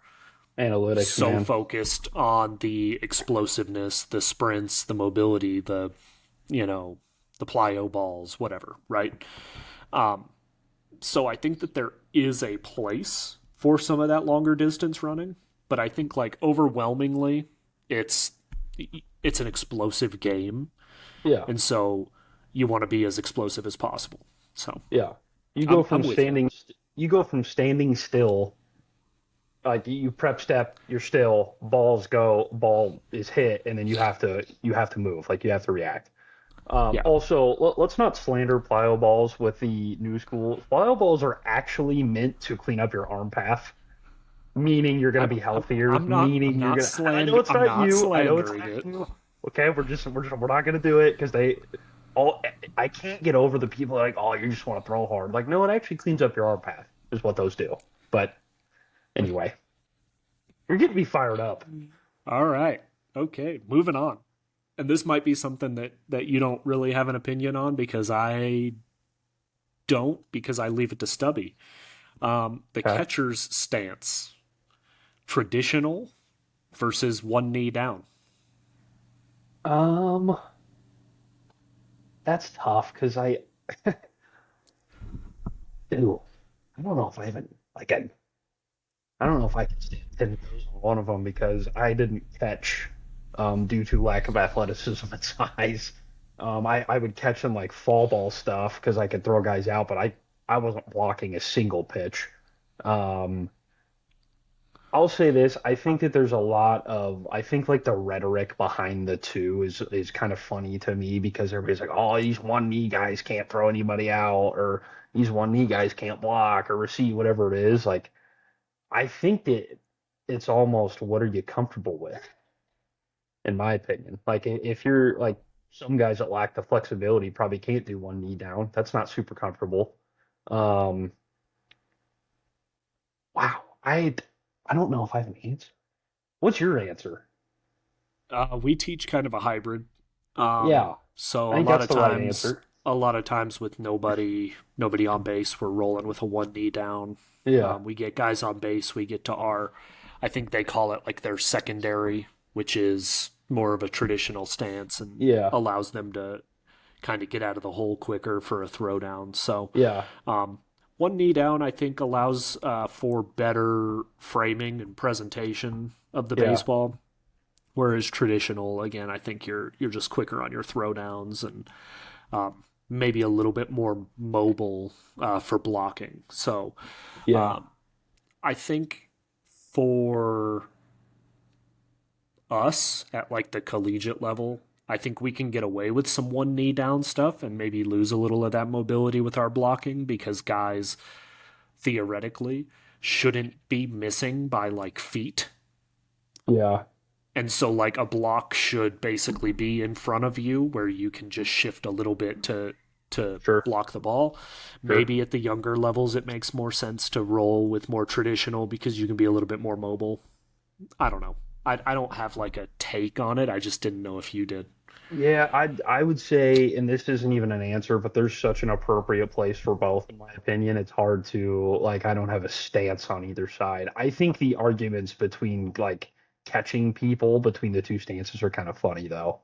Analytics, so man. focused on the explosiveness, the sprints, the mobility, you know, the plyo balls, whatever, right? Um, so I think that there is a place for some of that longer distance running, but I think like overwhelmingly, it's it's an explosive game, Yeah, and so you want to be as explosive as possible. So yeah. I'm with you. You go from standing still, like you prep step, you're still, ball is hit, and then you have to move, like you have to react. Yeah, Also, let's not slander plyo balls with the new school. Plyo balls are actually meant to clean up your arm path, meaning you're going to I'm be I'm healthier, I'm not I'm meaning you're not going to. I know it's I'm not not you. I know it's slandering not it. you. Okay, we're not going to do it because they all. I can't get over the people like, oh, you just want to throw hard. Like, no, it actually cleans up your arm path. Is what those do. But anyway, you're getting me fired up. All right. Okay, moving on. And this might be something that you don't really have an opinion on because I don't because I leave it to Stubby. The Okay. catcher's stance, traditional versus one knee down. Um, that's tough because ew, I don't know if I haven't like I don't know if I can stand 10 toes on one of them because I didn't catch due to lack of athleticism and size. I would catch them like fall ball stuff because I could throw guys out, but I wasn't blocking a single pitch. Um, I'll say this. I think that there's a lot of, I think like the rhetoric behind the two is kind of funny to me because everybody's like, oh, these one knee guys can't throw anybody out, or these one knee guys can't block or receive, whatever it is. Like, I think that it's almost what are you comfortable with, in my opinion. Like, if you're like some guys that lack the flexibility probably can't do one knee down. That's not super comfortable. Um, wow. I don't know if I have an answer. What's your answer? We teach kind of a hybrid. Yeah, So I think that's the right answer. a lot of times with nobody on base, we're rolling with a one knee down. Yeah, We get guys on base. We get to our, I think they call it like their secondary, which is more of a traditional stance and yeah, allows them to kind of get out of the hole quicker for a throwdown. So yeah, um, one knee down, I think, allows for better framing and presentation of the yeah, baseball. Whereas traditional, again, I think you're just quicker on your throwdowns and maybe a little bit more mobile for blocking. So yeah, um, I think for us at like the collegiate level, I think we can get away with some one knee down stuff and maybe lose a little of that mobility with our blocking because guys theoretically shouldn't be missing by like feet. yeah. And so like a block should basically be in front of you where you can just shift a little bit to Sure, block the ball. sure. Maybe at the younger levels it makes more sense to roll with more traditional because you can be a little bit more mobile. I don't know. I don't have like a take on it. I just didn't know if you did. Yeah, I would say, and this isn't even an answer, but there's such an appropriate place for both, in my opinion. It's hard to like. I don't have a stance on either side. I think the arguments between like catching people between the two stances are kind of funny, though.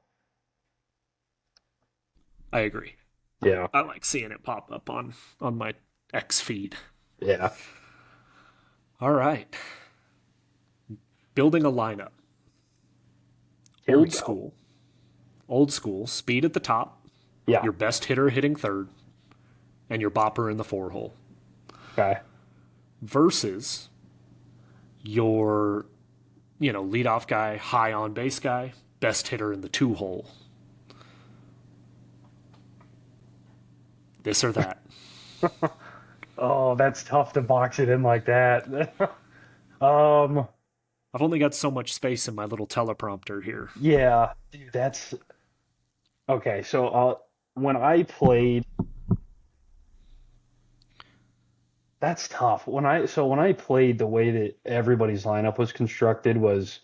I agree. Yeah, I like seeing it pop up on my X feed. yeah. All right. Building a lineup. Here we Old go. school. Old school. Speed at the top. Yeah. Your best hitter hitting third. And your bopper in the four hole. Okay. Versus your, leadoff guy, high on base guy, best hitter in the two hole. This or that. Oh, that's tough to box it in like that. Um, I've only got so much space in my little teleprompter here. yeah, dude, that's okay. So, when I played, that's tough. When I played, the way that everybody's lineup was constructed was,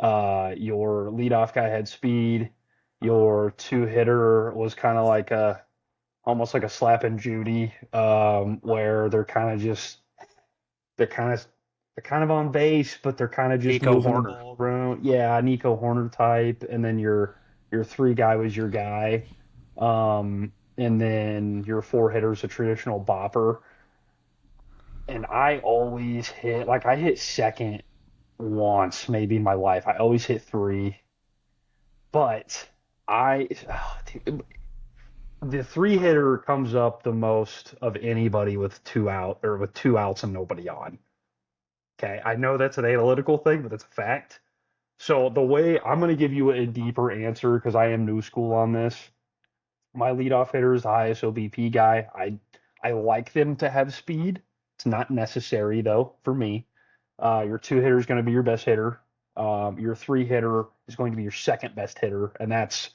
your leadoff guy had speed, your two hitter was kind of like a almost like a slap and Judy, where they're kind of they're kind of on base, but they're kind of just Nico moving the Horner. ball around. Yeah, Nico Horner type, and then your three guy was your guy, and then your four hitter's a traditional bopper. And I always hit like I hit second once maybe in my life. I always hit three, but I dude, the three hitter comes up the most of anybody with two out or with two outs and nobody on. Okay, I know that's an analytical thing, but it's a fact. So the way I'm going to give you a deeper answer because I am new school on this. My leadoff hitter is the highest OBP guy. I like them to have speed. It's not necessary though for me. Your two hitter is going to be your best hitter. Your three hitter is going to be your second best hitter, and that's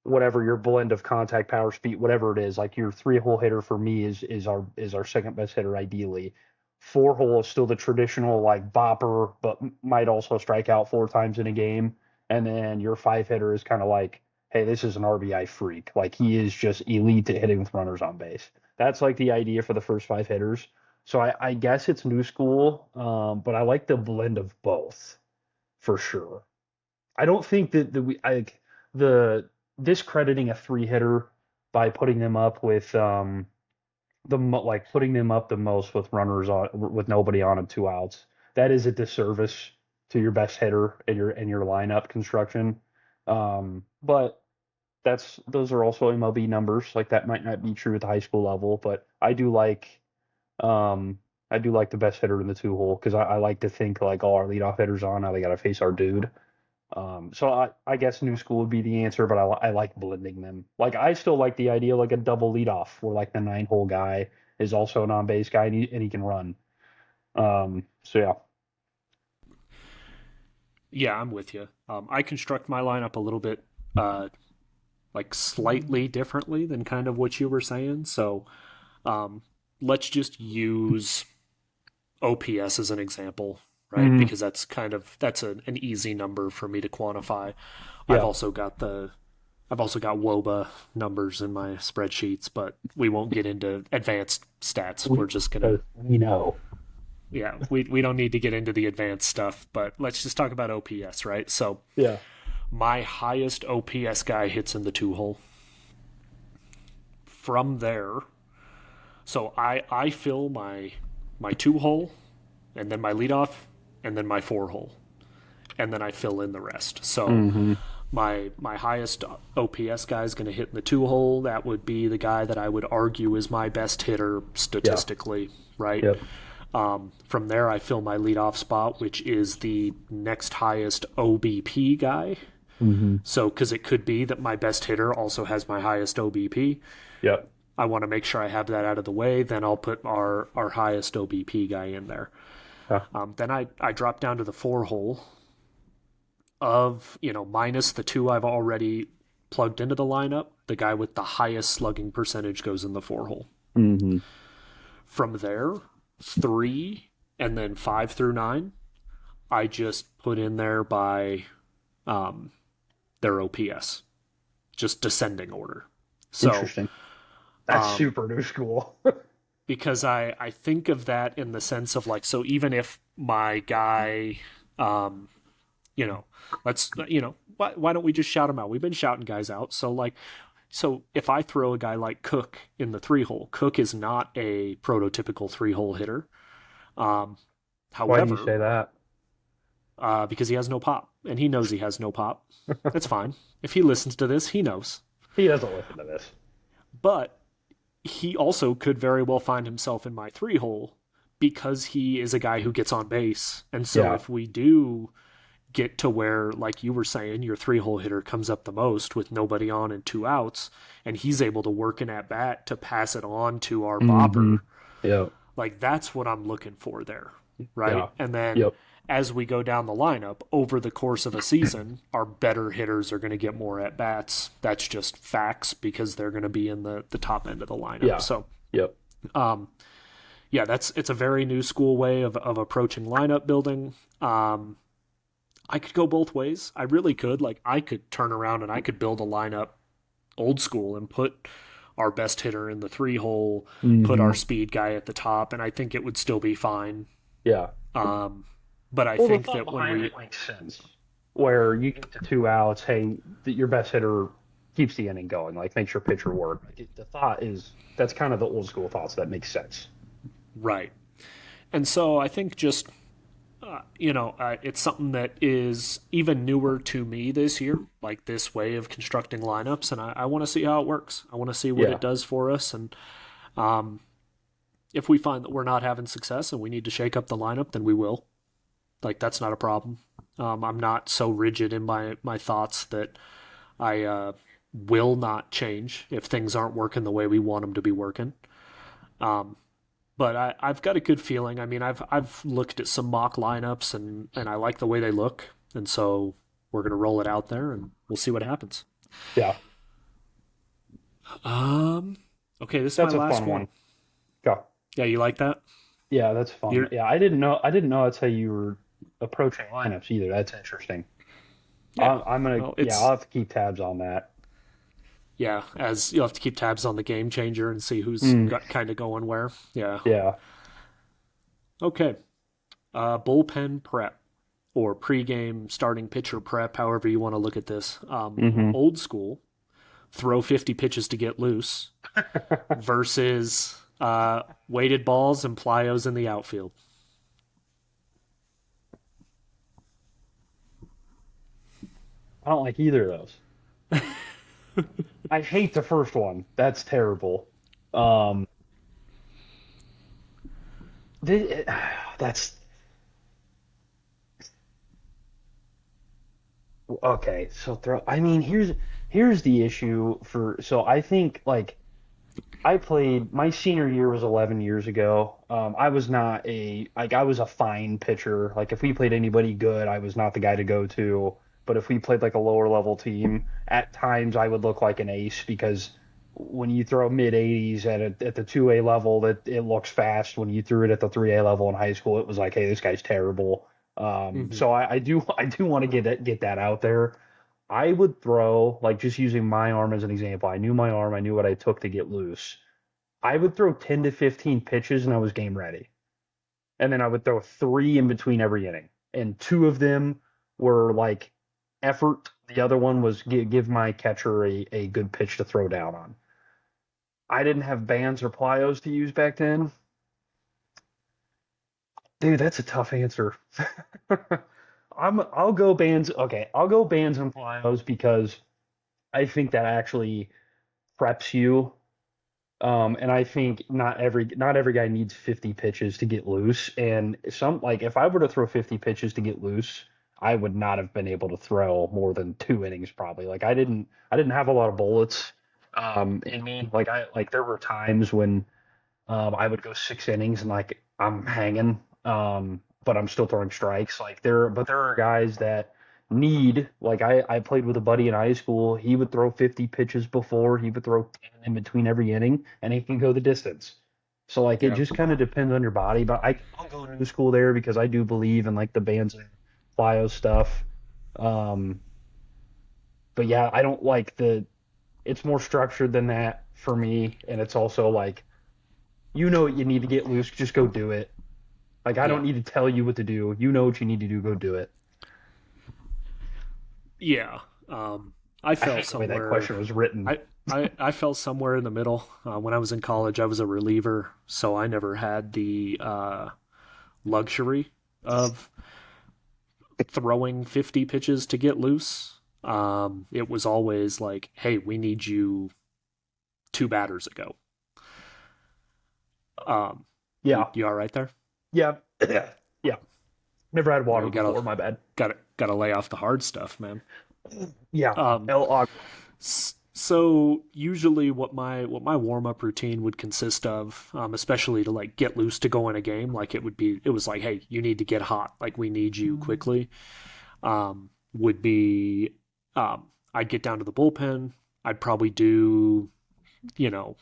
whatever your blend of contact, power, speed, whatever it is. Like your three hole hitter for me is our second best hitter ideally. Four hole is still the traditional like bopper, but might also strike out four times in a game. And then your five hitter is kind of like, hey, this is an RBI freak. Like he is just elite at hitting with runners on base. That's like the idea for the first five hitters. So I guess it's new school, but I like the blend of both for sure. I don't think that the discrediting a three hitter by putting them up with like putting them up the most with runners on with nobody on them, two outs. That is a disservice to your best hitter and your lineup construction. But that's those are also MLB numbers. Like that might not be true at the high school level, but um I do like the best hitter in the two hole because I like to think like all our leadoff hitters on now they got to face our dude. So I guess new school would be the answer, but I like blending them. Like I still like the idea like a double leadoff where like the nine hole guy is also an on base guy and he can run. So yeah. Yeah, I'm with you. I construct my lineup a little bit, uh, like slightly differently than kind of what you were saying. So um, let's just use OPS as an example, right? Hmm. Because that's an easy number for me to quantify. I've Yeah. also got the I've also got WOBA numbers in my spreadsheets, but we won't get into advanced stats. We We're just gonna we know. yeah, we don't need to get into the advanced stuff, but let's just talk about OPS, right? So Yeah. my highest OPS guy hits in the two hole. From there, so I fill my two hole, and then my leadoff, and then my four hole, and then I fill in the rest. So Hmm. my highest OPS guy is going to hit in the two hole. That would be the guy that I would argue is my best hitter Yeah. statistically, right? Yep. From there, I fill my leadoff spot, which is the next highest OBP guy. Hmm. So, because it could be that my best hitter also has my highest OBP. Yep. I want to make sure I have that out of the way. Then I'll put our highest OBP guy in there. Yeah. Then I drop down to the four hole of, minus the two I've already plugged into the lineup. The guy with the highest slugging percentage goes in the four hole. Hmm. From there, three and then 5 through 9, I just put in there by their OPS, just descending order. So, Interesting. That's um, super new school. because I think of that in the sense of like, so even if my guy, um, you know, why don't we just shout him out? We've been shouting guys out. So if I throw a guy like Cook in the three hole, Cook is not a prototypical three hole hitter. Um, Why do you However, say that? because he has no pop, and he knows he has no pop. That's fine. If he listens to this, he knows. He doesn't listen to this. But he also could very well find himself in my three hole because he is a guy who gets on base. And so Yeah. if we do get to where, like you were saying, your three hole hitter comes up the most with nobody on and two outs, and he's able to work an at bat to pass it on to our Hmm. bopper, Yep. like that's what I'm looking for there, right? Yeah. And then Yep. as we go down the lineup over the course of a season, our better hitters are going to get more at bats. That's just facts because they're going to be in the top end of the lineup. Yeah. So, Yep. um, yeah, it's a very new school way of approaching lineup building. I could go both ways. I really could. Like, I could turn around and I could build a lineup old school and put our best hitter in the three hole, put Hmm. our speed guy at the top, and I think it would still be fine. Yeah. Um, but I Well, the think thought that when behind we, it makes sense. Where you get to two outs, hey, your best hitter keeps the inning going, like makes your pitcher work. Like the thought is that's kind of the old school thoughts that make sense. right. And so I think just, it's something that is even newer to me this year, like this way of constructing lineups. And I want to see how it works. I want to see what Yeah. it does for us. And if we find that we're not having success and we need to shake up the lineup, then we will. Like, that's not a problem. I'm not so rigid in my thoughts that I will not change if things aren't working the way we want them to be working. Um, but I've got a good feeling. I mean, I've looked at some mock lineups and I like the way they look, and so we're gonna roll it out there and we'll see what happens. Yeah. Um, okay, this is my That's a last fun one. one. Go. Yeah, you like that? Yeah, that's fun. You're Yeah, I didn't know that's how you were approaching lineups either. That's interesting. yeah. I'm gonna Well, yeah, I'll have to keep tabs on that. yeah, as you'll have to keep tabs on the game changer and see who's Mm, got kind of going where. Yeah. yeah. Okay. Bullpen prep or pregame starting pitcher prep, however you want to look at this. Hmm. Old school, throw 50 pitches to get loose versus weighted balls and plyos in the outfield. I don't like either of those. I hate the first one. That's terrible. Um, th- that's okay. So throw. I mean, here's the issue for. So I think like I played my senior year was 11 years ago. I was not a like I was a fine pitcher. Like if we played anybody good, I was not the guy to go to. But if we played like a lower level team, at times I would look like an ace because when you throw mid 80s at the 2A level, that it looks fast. When you threw it at the 3A level in high school, it was like, hey, this guy's terrible. Hmm. So I do I do want to get that out there. I would throw, like just using my arm as an example. I knew my arm, I knew what I took to get loose. I would throw 10 to 15 pitches and I was game ready. And then I would throw three in between every inning. And two of them were like effort. The other one was give my catcher a good pitch to throw down on. I didn't have bands or plyos to use back then. Dude, that's a tough answer. I'll go bands. Okay, I'll go bands and plyos because I think that actually preps you. And I think not every guy needs 50 pitches to get loose. And some like if I were to throw 50 pitches to get loose, I would not have been able to throw more than 2 innings probably. Like I didn't have a lot of bullets in me. Like there were times when I would go 6 innings and like I'm hanging, but I'm still throwing strikes. But there are guys that need like I played with a buddy in high school. He would throw 50 pitches before. He would throw 10 in between every inning, and he can go the distance. So like it Yeah. just kind of depends on your body. But I'll go new school there because I do believe in like the bands and plyo stuff. Um, but yeah, I don't like the. It's more structured than that for me, and it's also like you know what you need to get loose, just go do it. Like I don't Yeah. need to tell you what to do. You know what you need to do, go do it. Yeah. I I fell hate the way that somewhere. question was written. I fell somewhere in the middle. When I was in college, I was a reliever, so I never had the luxury of throwing 50 pitches to get loose. It was always like, hey, we need you two batters ago. Um, you, Yeah, you all right there? yeah, yeah. Never had Yeah, water you gotta before. My bad. gotta lay off the hard stuff, man. Yeah, Um, El Agua. so usually what my warm up routine would consist of, especially to like get loose to go in a game, like it was like, hey, you need to get hot, like we need you quickly. Would be I'd get down to the bullpen. I'd probably do, you know,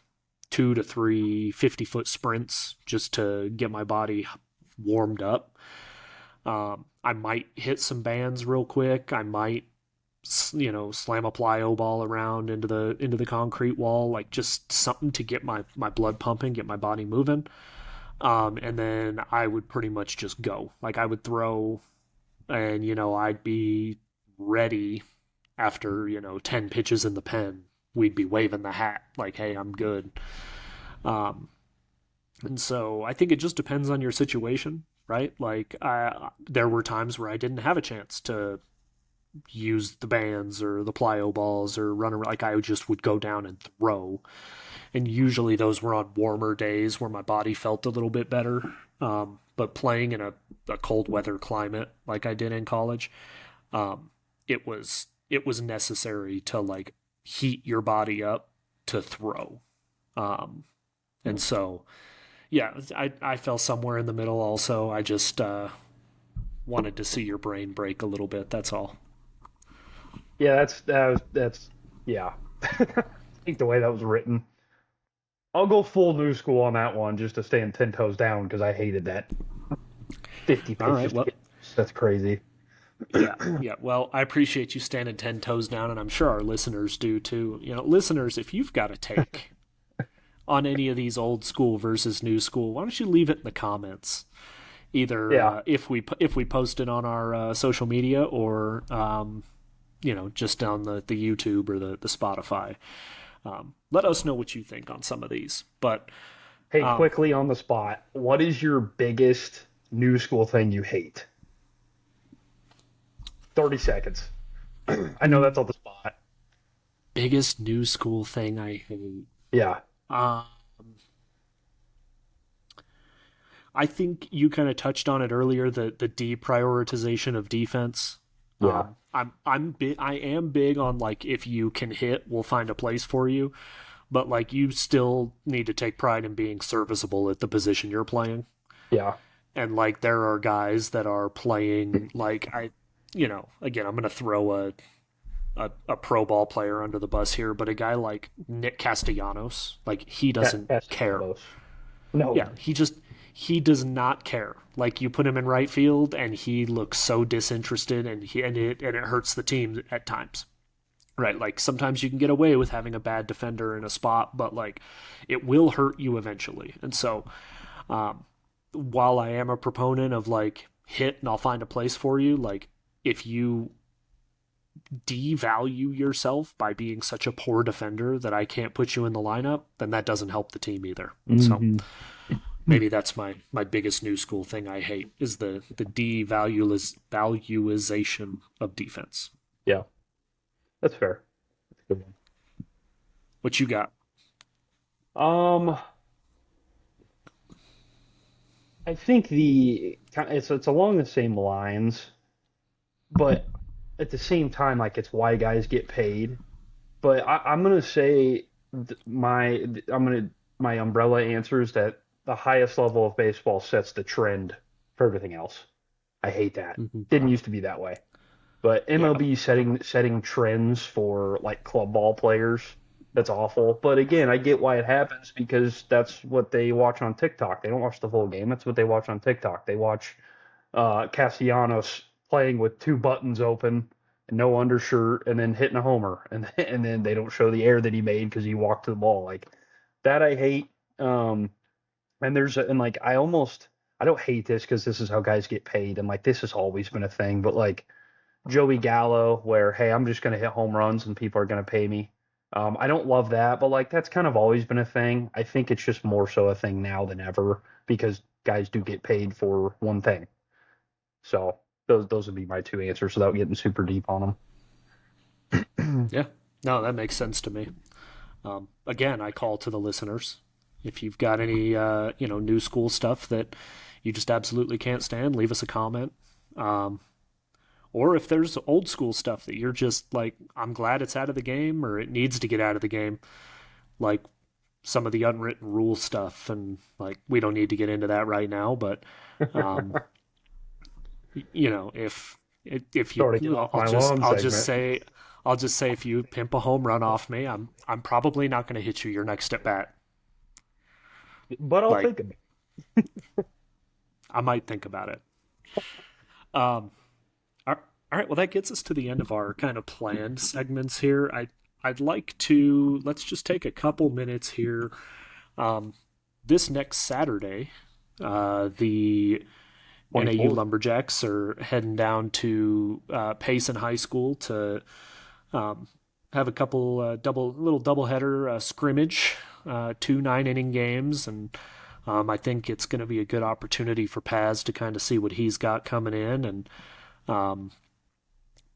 2 to 3 50-foot sprints just to get my body warmed up. I might hit some bands real quick. I might, slam a plyo ball around into the concrete wall, like just something to get my blood pumping, get my body moving. And then I would pretty much just go. Like I would throw, and I'd be ready after 10 pitches in the pen. We'd be waving the hat like, hey, I'm good. Um, and so I think it just depends on your situation, right? Like there were times where I didn't have a chance to use the bands or the plyo balls or run around. Like I just would go down and throw, and usually those were on warmer days where my body felt a little bit better. But playing in a cold weather climate like I did in college, um, it was necessary to like heat your body up to throw. Um, and so yeah, I fell somewhere in the middle. Also, I just wanted to see your brain break a little bit. That's all. Yeah, that's yeah. I think the way that was written. I'll go full new school on that one just to stay in 10 toes down because I hated that 50 All right. pitches to Well, get. That's crazy. yeah, yeah. Well, I appreciate you standing 10 toes down, and I'm sure our listeners do too. Listeners, if you've got a take on any of these old school versus new school, why don't you leave it in the comments? Either Yeah. if we post it on our social media, or just on the YouTube or the Spotify. Let us know what you think on some of these. But Hey, um, quickly on the spot, what is your biggest new school thing you hate? 30 seconds. I know that's on the spot. biggest new school thing I hate. Yeah. Um, I think you kind of touched on it earlier, the deprioritization of defense. Yeah, I am big on like if you can hit, we'll find a place for you, but like you still need to take pride in being serviceable at the position you're playing. yeah, And like there are guys that are playing like again, I'm going to throw a pro ball player under the bus here, but a guy like Nick Castellanos, like he doesn't care. Castellanos. No, Yeah, he does not care. Like you put him in right field and he looks so disinterested, and it hurts the team at times. Right? Like sometimes you can get away with having a bad defender in a spot, but like it will hurt you eventually. And so um while I am a proponent of like hit and I'll find a place for you, like if you devalue yourself by being such a poor defender that I can't put you in the lineup, then that doesn't help the team either. So hmm maybe that's my biggest new school thing I hate is the devaluization of defense. yeah, that's fair. That's a good What you got? one. I think it's along the same lines, but at the same time, like it's why guys get paid. But I'm gonna say my umbrella answer is that the highest level of baseball sets the trend for everything else. I hate that. Mm-hmm. Didn't used to be that way. But Yeah. MLB setting trends for like club ball players, that's awful. But again, I get why it happens because that's what they watch on TikTok. They don't watch the full game. That's what they watch on TikTok. They watch Castellanos playing with two buttons open and no undershirt and then hitting a homer and then they don't show the air that he made because he walked to the ball. Like that I hate. And like I don't hate this because this is how guys get paid and like this has always been a thing, but like Joey Gallo, where hey, I'm just gonna hit home runs and people are gonna pay me. I don't love that, but like that's kind of always been a thing. I think it's just more so a thing now than ever because guys do get paid for one thing. So those would be my two answers without getting super deep on them. Yeah. No, that makes sense to me. Again, I call to the listeners. If you've got any new school stuff that you just absolutely can't stand, leave us a comment. Um, or if there's old school stuff that you're just like, I'm glad it's out of the game or it needs to get out of the game, like some of the unwritten rule stuff, and like we don't need to get into that right now, but um, if you, Starting off I'll my just lawn I'll just segment. say I'll just say if you pimp a home run off me, I'm probably not going to hit you your next at bat. But I'll Like think of it. I might think about it. Um, all right. Well, that gets us to the end of our kind of planned segments here. I'd like to let's just take a couple minutes here. Um, this next Saturday, the NAU 24th. Lumberjacks are heading down to Payson High School to um, have a couple little doubleheader scrimmage, 2 9 inning games, and I think it's going to be a good opportunity for Paz to kind of see what he's got coming in, and um,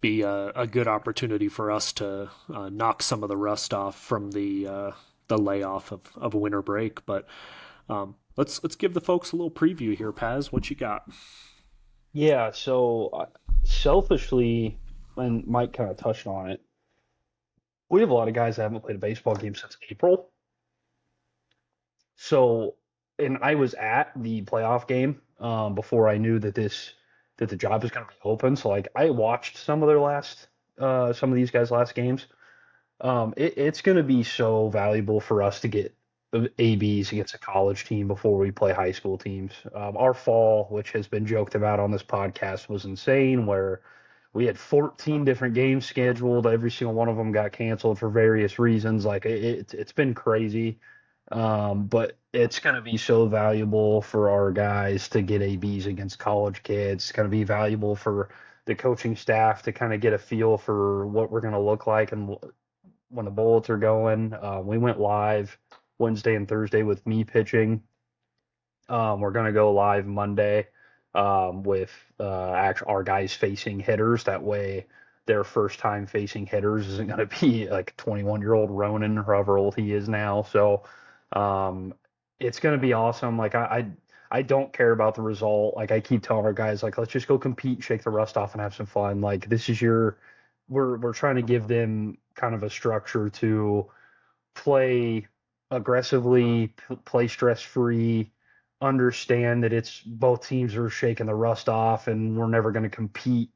be a good opportunity for us to knock some of the rust off from the layoff of winter break. But let's give the folks a little preview here, Paz. What you got? Yeah, so selfishly, and Mike kind of touched on it, we have a lot of guys that haven't played a baseball game since April. So, and I was at the playoff game before I knew that the job is going to be open. So, like, I watched some of these guys' last games. It's going to be so valuable for us to get the ABs against a college team before we play high school teams. Our fall, which has been joked about on this podcast, was insane. Where we had 14 different games scheduled. Every single one of them got canceled for various reasons. Like it's been crazy. But it's going to be so valuable for our guys to get ABs against college kids. It's going to be valuable for the coaching staff to kind of get a feel for what we're going to look like and when the bullets are going. We went live Wednesday and Thursday with me pitching. We're going to go live Monday with our guys facing hitters. That way, their first time facing hitters isn't going to be like 21-year-old Ronan, however old he is now. So um, it's going to be awesome. Like I I don't care about the result. Like I keep telling our guys, like let's just go compete, shake the rust off, and have some fun. Like this is your, we're trying to give them kind of a structure to play aggressively, play stress free, understand that it's both teams are shaking the rust off, and we're never going to compete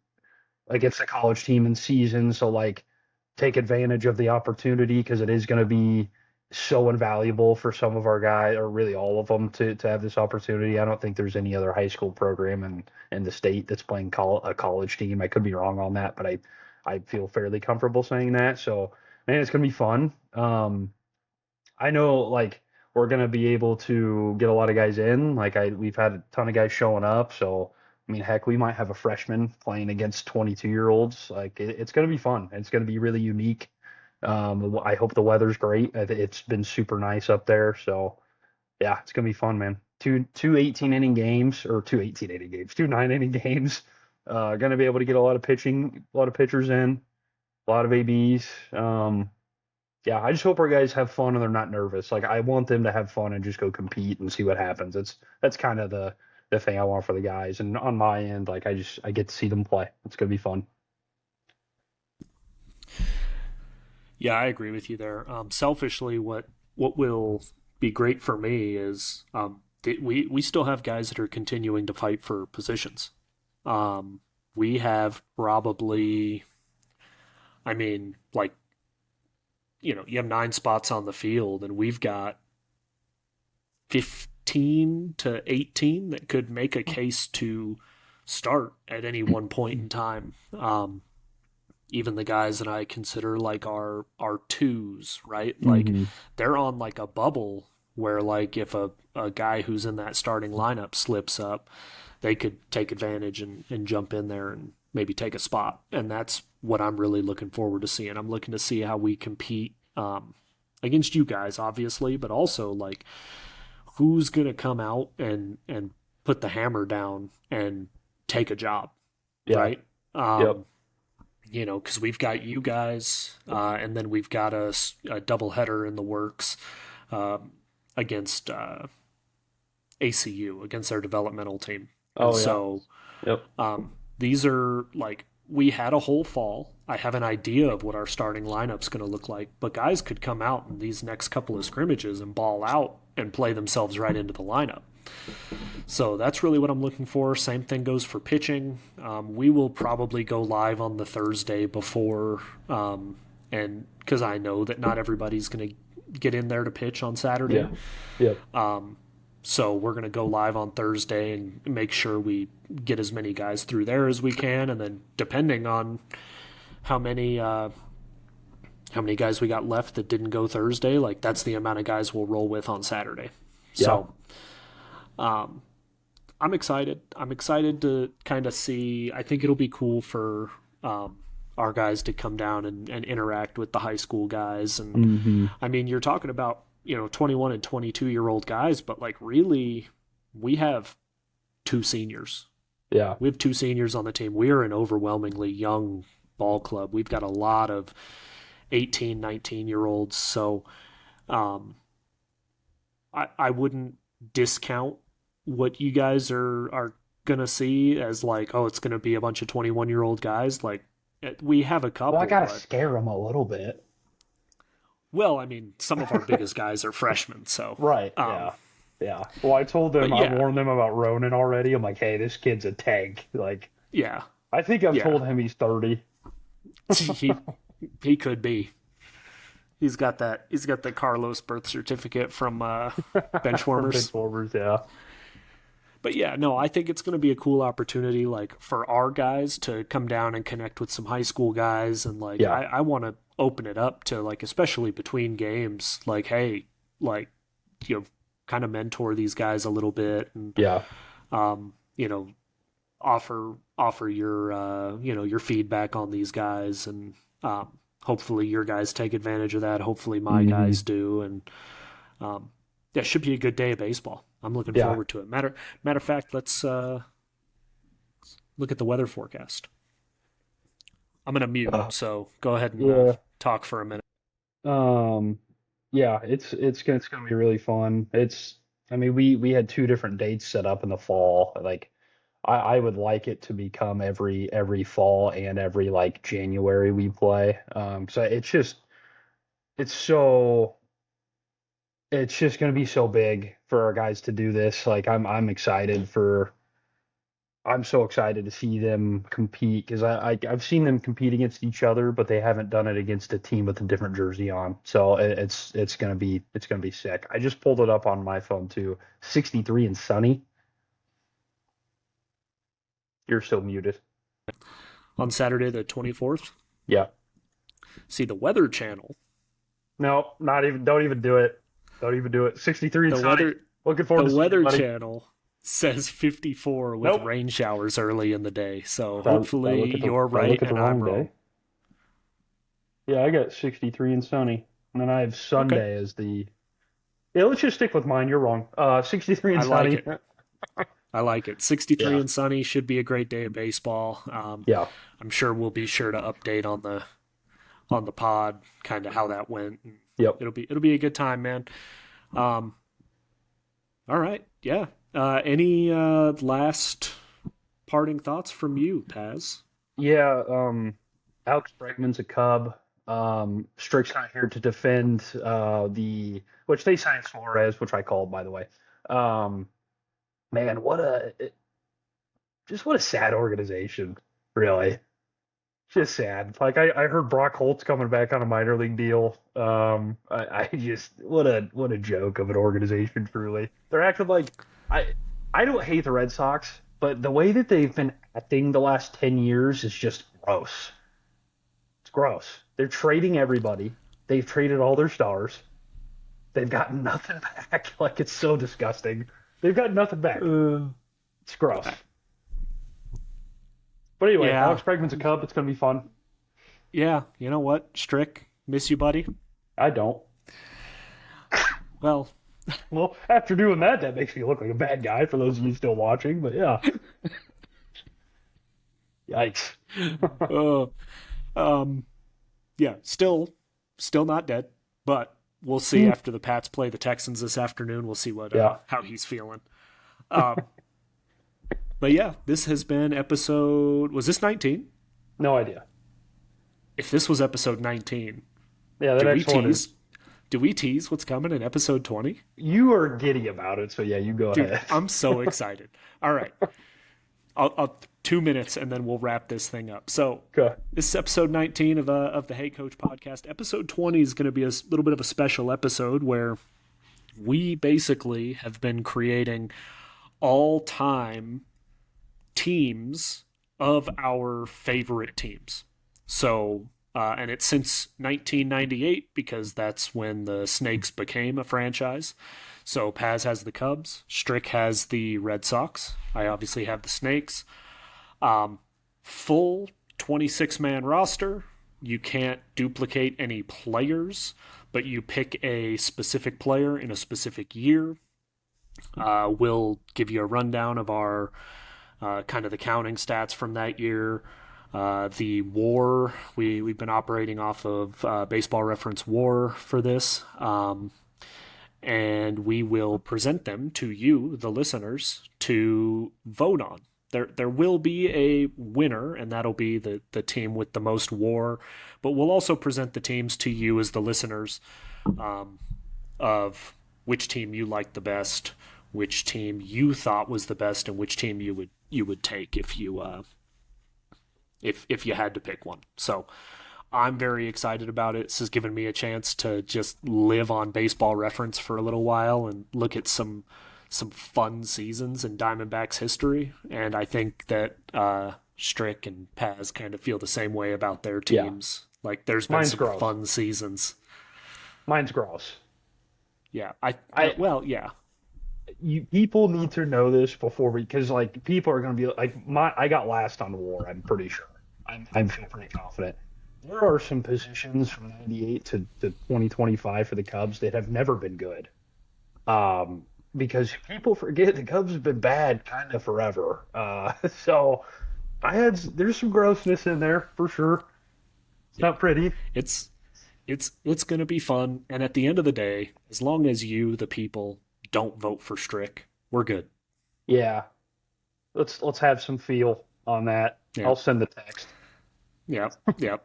against a college team in season. So like take advantage of the opportunity because it is going to be so invaluable for some of our guys, or really all of them, to have this opportunity. I don't think there's any other high school program in the state that's playing a college team. I could be wrong on that, but I feel fairly comfortable saying that. So man, it's going to be fun. I know like we're gonna be able to get a lot of guys in. Like we've had a ton of guys showing up. So I mean, heck, we might have a freshman playing against 22-year-olds. Like it's gonna be fun. It's gonna be really unique. I hope the weather's great. It's been super nice up there. So yeah, it's gonna be fun, man. Two 18-inning games, or two 18-inning games, two 9-inning games. Gonna be able to get a lot of pitching, a lot of pitchers in, a lot of ABs. Yeah, I just hope our guys have fun and they're not nervous. Like I want them to have fun and just go compete and see what happens. That's kind of the thing I want for the guys. And on my end, like I get to see them play. It's gonna be fun. Yeah, I agree with you there. Selfishly, what will be great for me is we still have guys that are continuing to fight for positions. We have probably, I mean, like you have 9 spots on the field, and we've got 15 to 18 that could make a case to start at any one point in time. Even the guys that I consider like our twos, right? Like Mm-hmm. they're on like a bubble where like if a guy who's in that starting lineup slips up, they could take advantage and jump in there and maybe take a spot. And that's what I'm really looking forward to seeing. I'm looking to see how we compete against you guys, obviously, but also like who's gonna come out and put the hammer down and take a job, Yeah. right? Yep. Because we've got you guys, and then we've got a doubleheader in the works against ACU, against their developmental team. And Oh yeah. so Yep. these are like, we had a whole fall. I have an idea of what our starting lineup's going to look like, but guys could come out in these next couple of scrimmages and ball out and play themselves right into the lineup. So that's really what I'm looking for. Same thing goes for pitching. We will probably go live on the Thursday before, and because I know that not everybody's going to get in there to pitch on Saturday. Yeah. Yep. So we're going to go live on Thursday and make sure we get as many guys through there as we can, and then depending on how many guys we got left that didn't go Thursday, like that's the amount of guys we'll roll with on Saturday. Yeah. So I'm excited. I'm excited to kind of see. I think it'll be cool for our guys to come down and interact with the high school guys. And Mm-hmm. I mean, you're talking about 21 and 22-year-old guys, but like really, we have 2 seniors. Yeah. We have 2 seniors on the team. We are an overwhelmingly young ball club. We've got a lot of 18, 19-year-olds. So I wouldn't discount what you guys are going to see as like, oh, it's going to be a bunch of 21-year-old guys. Like we have a couple. Well, I gotta but, scare them a little bit. well, I mean, some of our biggest guys are freshmen. So Right. Yeah. Yeah. Well, I told them, But I yeah. warned them about Ronan already. I'm like, hey, this kid's a tank. Like, yeah, I think I've Yeah. told him he's 30. he could be. He's got that. He's got the Carlos birth certificate from Benchwarmers. Benchwarmers, yeah. But yeah, no, I think it's going to be a cool opportunity, like for our guys to come down and connect with some high school guys, and like Yeah. I want to open it up to like, especially between games, like hey, like kind of mentor these guys a little bit, and Yeah. um, you know, offer your your feedback on these guys, and hopefully your guys take advantage of that. Hopefully my Mhm. guys do, and yeah, it should be a good day of baseball. I'm looking Yeah. forward to it. Matter of fact, let's look at the weather forecast. I'm gonna mute, so go ahead and Yeah. talk for a minute. Yeah, it's gonna be really fun. It's I mean, we had two different dates set up in the fall. Like, I would like it to become every fall and every like January we play. So it's so it's just going to be so big for our guys to do this. Like, I'm so excited to see them compete because I've seen them compete against each other, but they haven't done it against a team with a different jersey on. So it's gonna be sick. I just pulled it up on my phone too. 63 and sunny. You're still muted. On Saturday the 24th. Yeah. See, the Weather Channel. No, not even. Don't even do it. Don't even do it. 63 and The sunny. weather Looking the forward to seeing you, Weather buddy. Channel says 54 with Nope. rain showers early in the day. So Did I hopefully you're did I right look at the and I'm wrong wrong. day? Yeah, I got 63 and sunny, and then I have Okay. Sunday as the. Yeah, let's just stick with mine. You're wrong. 63 and I like sunny. it. I like it. 63 Yeah. and sunny should be a great day of baseball. Yeah. I'm sure we'll be sure to update on the pod kind of how that went. Yep. It'll be a good time, man. Um, all right. Yeah. Any last parting thoughts from you, Paz? Yeah. Alex Bregman's a Cub. Strick's not here to defend the which they signed Suarez, which I called by the way. Um, man, what a sad organization, really. Just sad. Like I heard Brock Holt's coming back on a minor league deal. I just what a joke of an organization, truly. They're acting like I I don't hate the Red Sox, but the way that they've been acting the last 10 years is just gross. It's gross. They're trading everybody. They've traded all their stars. They've got nothing back. Like it's so disgusting. They've got nothing back. It's gross. But anyway, Yeah. Alex Bregman's a Cub. It's gonna be fun. Yeah. You know what? Strick, miss you, buddy. I don't. Well, Well, after doing that, that makes me look like a bad guy for those of you still watching. But yeah, yikes. uh, um, yeah, still not dead, but we'll see after the Pats play the Texans this afternoon. We'll see what Yeah. how he's feeling. Um, but yeah, this has been episode. Was this 19? No idea. If this was episode 19, Yeah, the do we next one is. tease? Do we tease what's coming in episode 20? You are giddy about it, so yeah, you go Dude, ahead. I'm so excited. All right, I'll 2 minutes and then we'll wrap this thing up. So Okay. this is episode 19 of the Hey Coach podcast. Episode 20 is going to be a little bit of a special episode where we basically have been creating all-time teams of our favorite teams. So, and it's since 1998 because that's when the Snakes became a franchise. So Paz has the Cubs, Strick has the Red Sox. I obviously have the Snakes. Full 26-man roster. You can't duplicate any players, but you pick a specific player in a specific year. We'll give you a rundown of our kind of the counting stats from that year. The WAR, we've been operating off of Baseball Reference WAR for this. And we will present them to you, the listeners, to vote on. There will be a winner, and that'll be the team with the most WAR. But we'll also present the teams to you as the listeners of which team you liked the best, which team you thought was the best, and which team you would take if you if you had to pick one. So I'm very excited about it. This has given me a chance to just live on Baseball Reference for a little while and look at some fun seasons in Diamondbacks history. And I think that Strick and Paz kind of feel the same way about their Yeah. teams. Like there's been Mine's some gross. fun seasons. Mine's gross. Yeah, well, yeah, People need to know this before because like people are going to be like I got last on WAR. I'm pretty sure. I feel pretty confident. There are some positions from '98 to 2025 for the Cubs that have never been good. Because people forget the Cubs have been bad kind of forever. So there's some grossness in there for sure. It's not pretty. it's going to be fun. And at the end of the day, as long as you, the people, don't vote for Strick. We're good. Yeah, let's have some feel on that. Yeah. I'll send the text. Yeah. Yeah.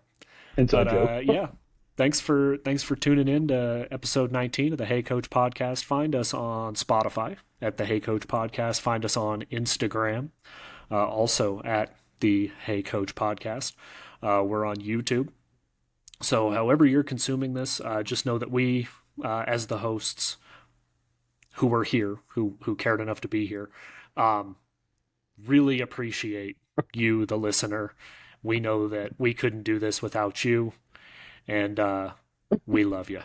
Inside But joke. yeah, thanks for tuning in to episode 19 of the Hey Coach podcast. Find us on Spotify at the Hey Coach podcast. Find us on Instagram, also at the Hey Coach podcast. We're on YouTube. So however you're consuming this, just know that we, as the hosts who were here, who cared enough to be here, um, really appreciate you, the listener. We know that we couldn't do this without you, and we love you.